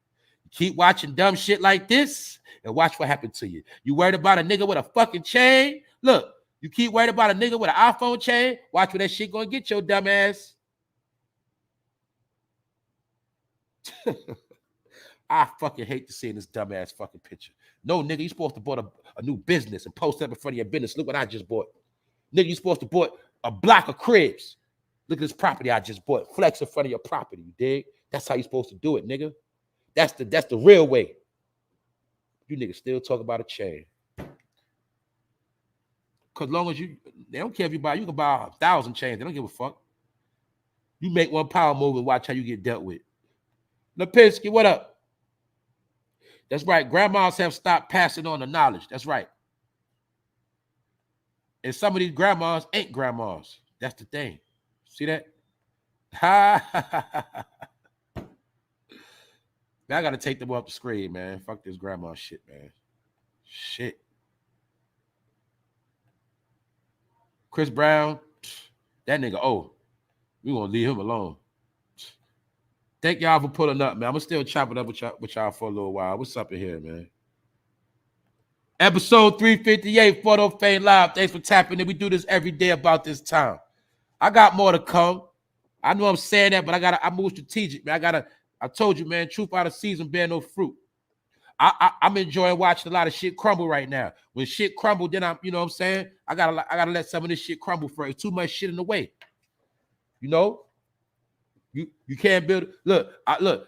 Keep watching dumb shit like this and watch what happens to you. You worried about a nigga with a fucking chain? Look, you keep worried about a nigga with an iPhone chain? Watch where that shit going to get your dumb ass. I fucking hate to see this dumbass fucking picture. No, nigga, you supposed to bought a new business and post up in front of your business. Look what I just bought. Nigga, you supposed to bought a block of cribs. Look at this property I just bought. Flex in front of your property, you dig? That's how you supposed to do it, nigga. That's the real way. You niggas still talk about a chain. Because long as they don't care if you can buy 1,000 chains. They don't give a fuck. You make one power move and watch how you get dealt with. Lipinski, what up? That's right. Grandmas have stopped passing on the knowledge. That's right. And some of these grandmas ain't grandmas. That's the thing. See that? Ha! Man, I got to take them off the screen, man. Fuck this grandma shit, man. Shit. Chris Brown, that nigga, we gonna leave him alone. Thank y'all for pulling up, man. I'm gonna still chop it up with y'all for a little while. What's up in here, man? Episode 358, Photo Fame Live. Thanks for tapping in. We do this every day about this time. I got more to come. I know I'm saying that, but I move strategic, man. I told you, man, truth out of season bear no fruit. I'm enjoying watching a lot of shit crumble right now. When shit crumble, then you know what I'm saying? I gotta let some of this shit crumble first. Too much shit in the way. You know? You can't build. Look,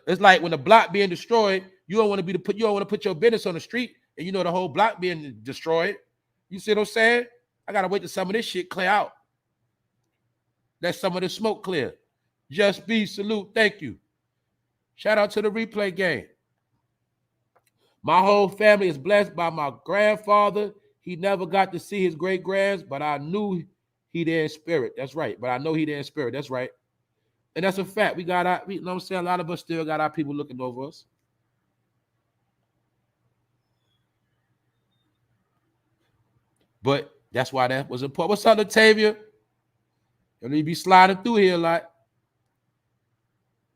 it's like when the block being destroyed, you don't want to put your business on the street, and you know the whole block being destroyed. You see what I'm saying? I gotta wait till some of this shit clear out. Let some of the smoke clear. Just be salute. Thank you. Shout out to the replay game. My whole family is blessed by my grandfather. He never got to see his great-grands, but I knew he there in spirit. That's right. But I know he there in spirit. That's right. And that's a fact. You know what I'm saying? A lot of us still got our people looking over us. But that's why that was important. What's up, Latavia? You need to be sliding through here a lot.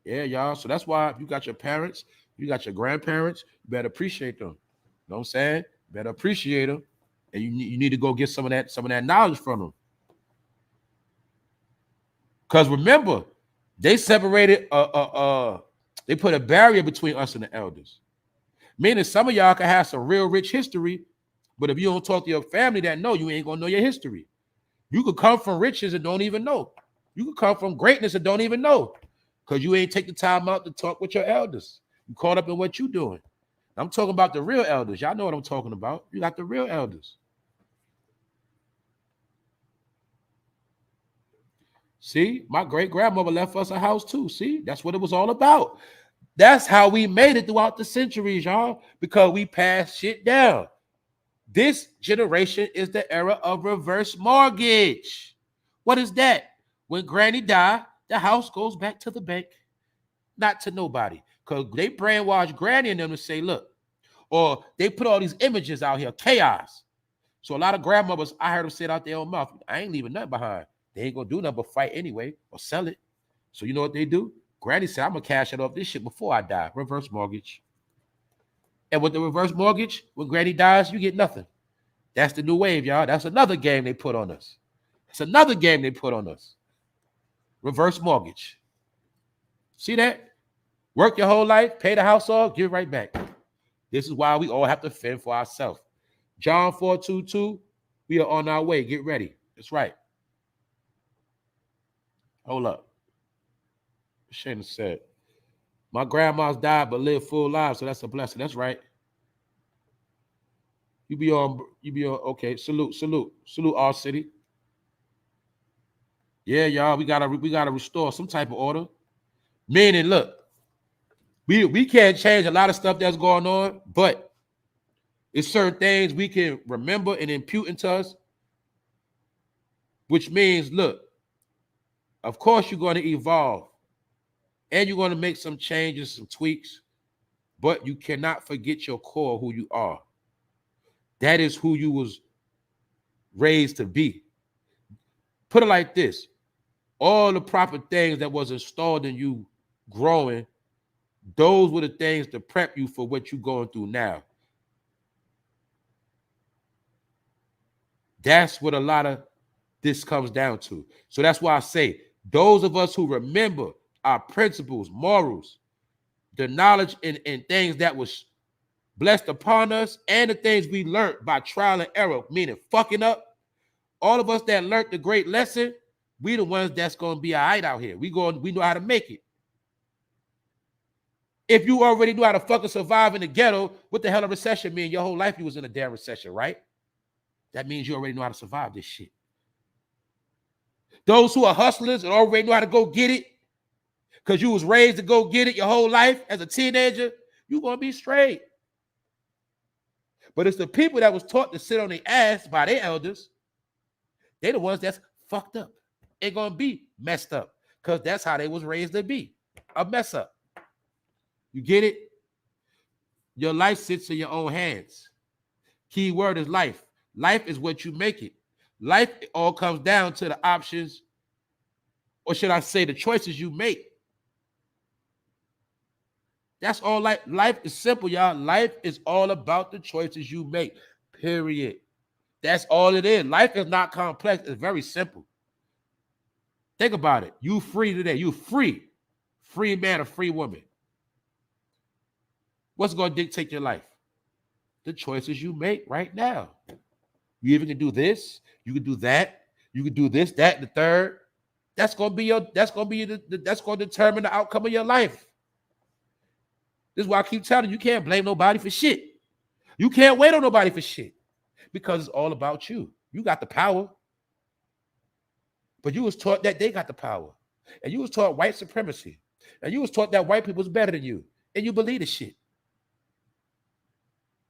Yeah, y'all. So that's why if you got your parents, you got your grandparents, you better appreciate them. You know what I'm saying? Better appreciate them. And you need to go get some of that knowledge from them. Because remember, they separated, they put a barrier between us and the elders. Meaning some of y'all can have some real rich history, but if you don't talk to your family that know, you ain't going to know your history. You could come from riches and don't even know. You could come from greatness and don't even know because you ain't take the time out to talk with your elders. You caught up in what you doing. I'm talking about the real elders. Y'all know what I'm talking about. You got the real elders. See, my great-grandmother left us a house too. See, that's what it was all about. That's how we made it throughout the centuries, y'all, because we passed shit down. This generation is the era of reverse mortgage. What is that? When granny died, the house goes back to the bank, not to nobody. Because they brainwash granny and them to say, look, or they put all these images out here, chaos. So a lot of grandmothers, I heard them say it out their own mouth, I ain't leaving nothing behind. They ain't going to do nothing but fight anyway or sell it. So you know what they do? Granny said, I'm going to cash it off this shit before I die. Reverse mortgage. And with the reverse mortgage, when granny dies, you get nothing. That's the new wave, y'all. That's another game they put on us. That's another game they put on us. Reverse mortgage. See that? Work your whole life, pay the house off, give it right back. This is why we all have to fend for ourselves. John 4:22, we are on our way. Get ready. That's right. Hold up. Shana said, my grandma's died but lived full lives, so that's a blessing. That's right. You be on, okay. Salute, all city. Yeah, y'all, we gotta restore some type of order. Meaning, look, we can't change a lot of stuff that's going on, but it's certain things we can remember and impute into us, which means, look, of course you're going to evolve and you're going to make some changes, some tweaks, but you cannot forget your core, who you are. That is who you was raised to be. Put it like this. All the proper things that was installed in you growing, those were the things to prep you for what you're going through now. That's what a lot of this comes down to. So that's why I say, those of us who remember our principles, morals, the knowledge and things that was blessed upon us, and the things we learned by trial and error, meaning fucking up, all of us that learned the great lesson, we the ones that's going to be all right out here. We know how to make it. If you already knew how to fucking survive in the ghetto, what the hell a recession mean? Your whole life you was in a damn recession, right? That means you already know how to survive this shit. Those who are hustlers and already know how to go get it, because you was raised to go get it your whole life as a teenager, you're going to be straight. But it's the people that was taught to sit on their ass by their elders. They're the ones that's fucked up. They're going to be messed up because that's how they was raised to be, a mess up. You get it? Your life sits in your own hands. Key word is life. Life is what you make it. Life all comes down to the options, or should I say the choices you make. That's all. Life is simple, y'all. Life is all about the choices you make, period. That's all it is. Life is not complex. It's very simple. Think about it. You free today. You free. Free man or free woman. What's going to dictate your life? The choices you make right now. You even can do this. You can do that. You can do this, that, and the third. That's going to determine the outcome of your life. This is why I keep telling you, you can't blame nobody for shit. You can't wait on nobody for shit because it's all about you. You got the power. But you was taught that they got the power. And you was taught white supremacy. And you was taught that white people was better than you. And you believe the shit.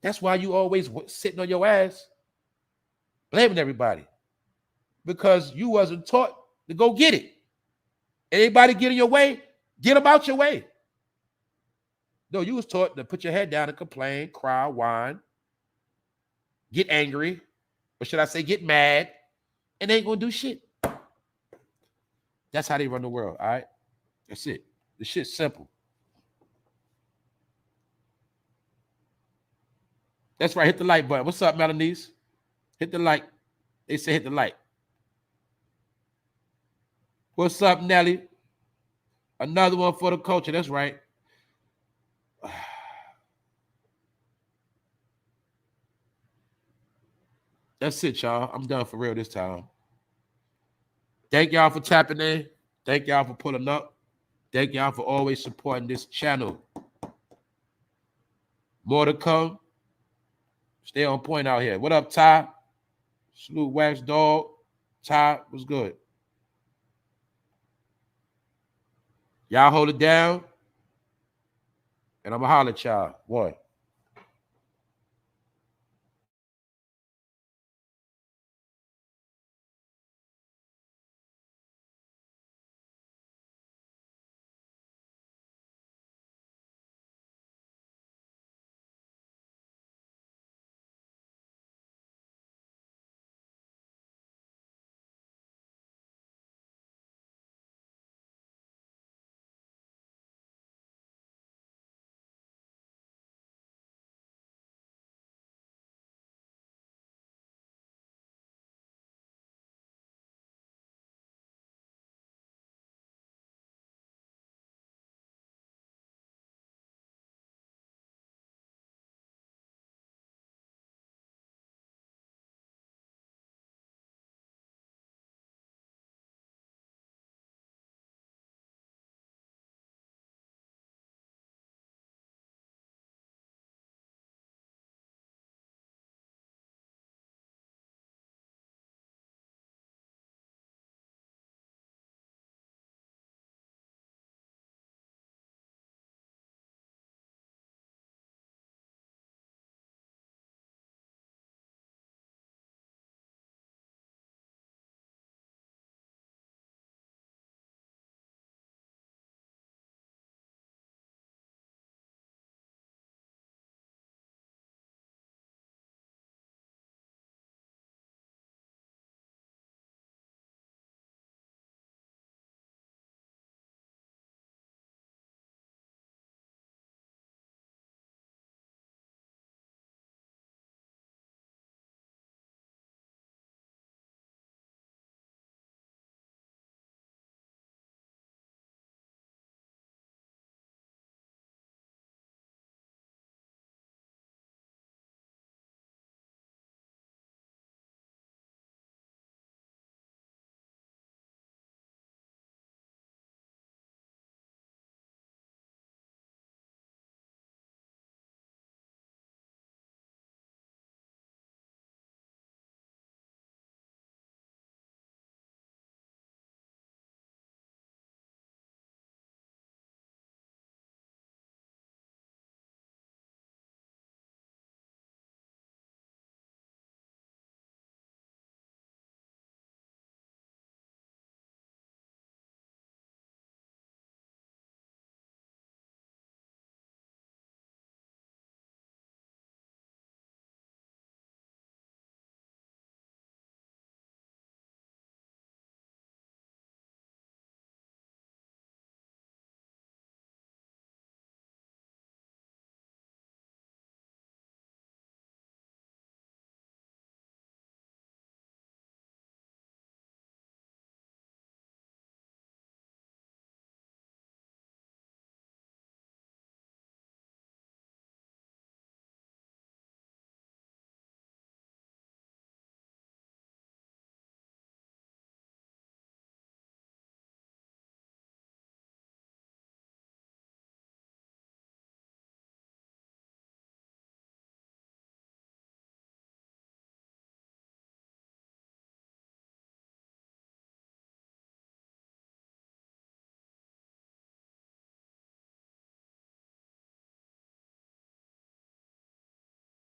That's why you always sitting on your ass blaming everybody. Because you wasn't taught to go get it. Anybody get in your way, get them out your way. No, you was taught to put your head down and complain, cry, whine, get angry, or should I say get mad, and they ain't going to do shit. That's how they run the world, all right? That's it. The shit's simple. That's right. Hit the like button. What's up, Melanies? Hit the like. They say hit the like. What's up, Nelly? Another one for the culture. That's right. That's it, y'all. I'm done for real this time. Thank y'all for tapping in. Thank y'all for pulling up. Thank y'all for always supporting this channel. More to come. Stay on point out here. What up, Ty? Salute Wax Dog. Ty, what's good? Y'all hold it down. And I'm going to holler at y'all. One.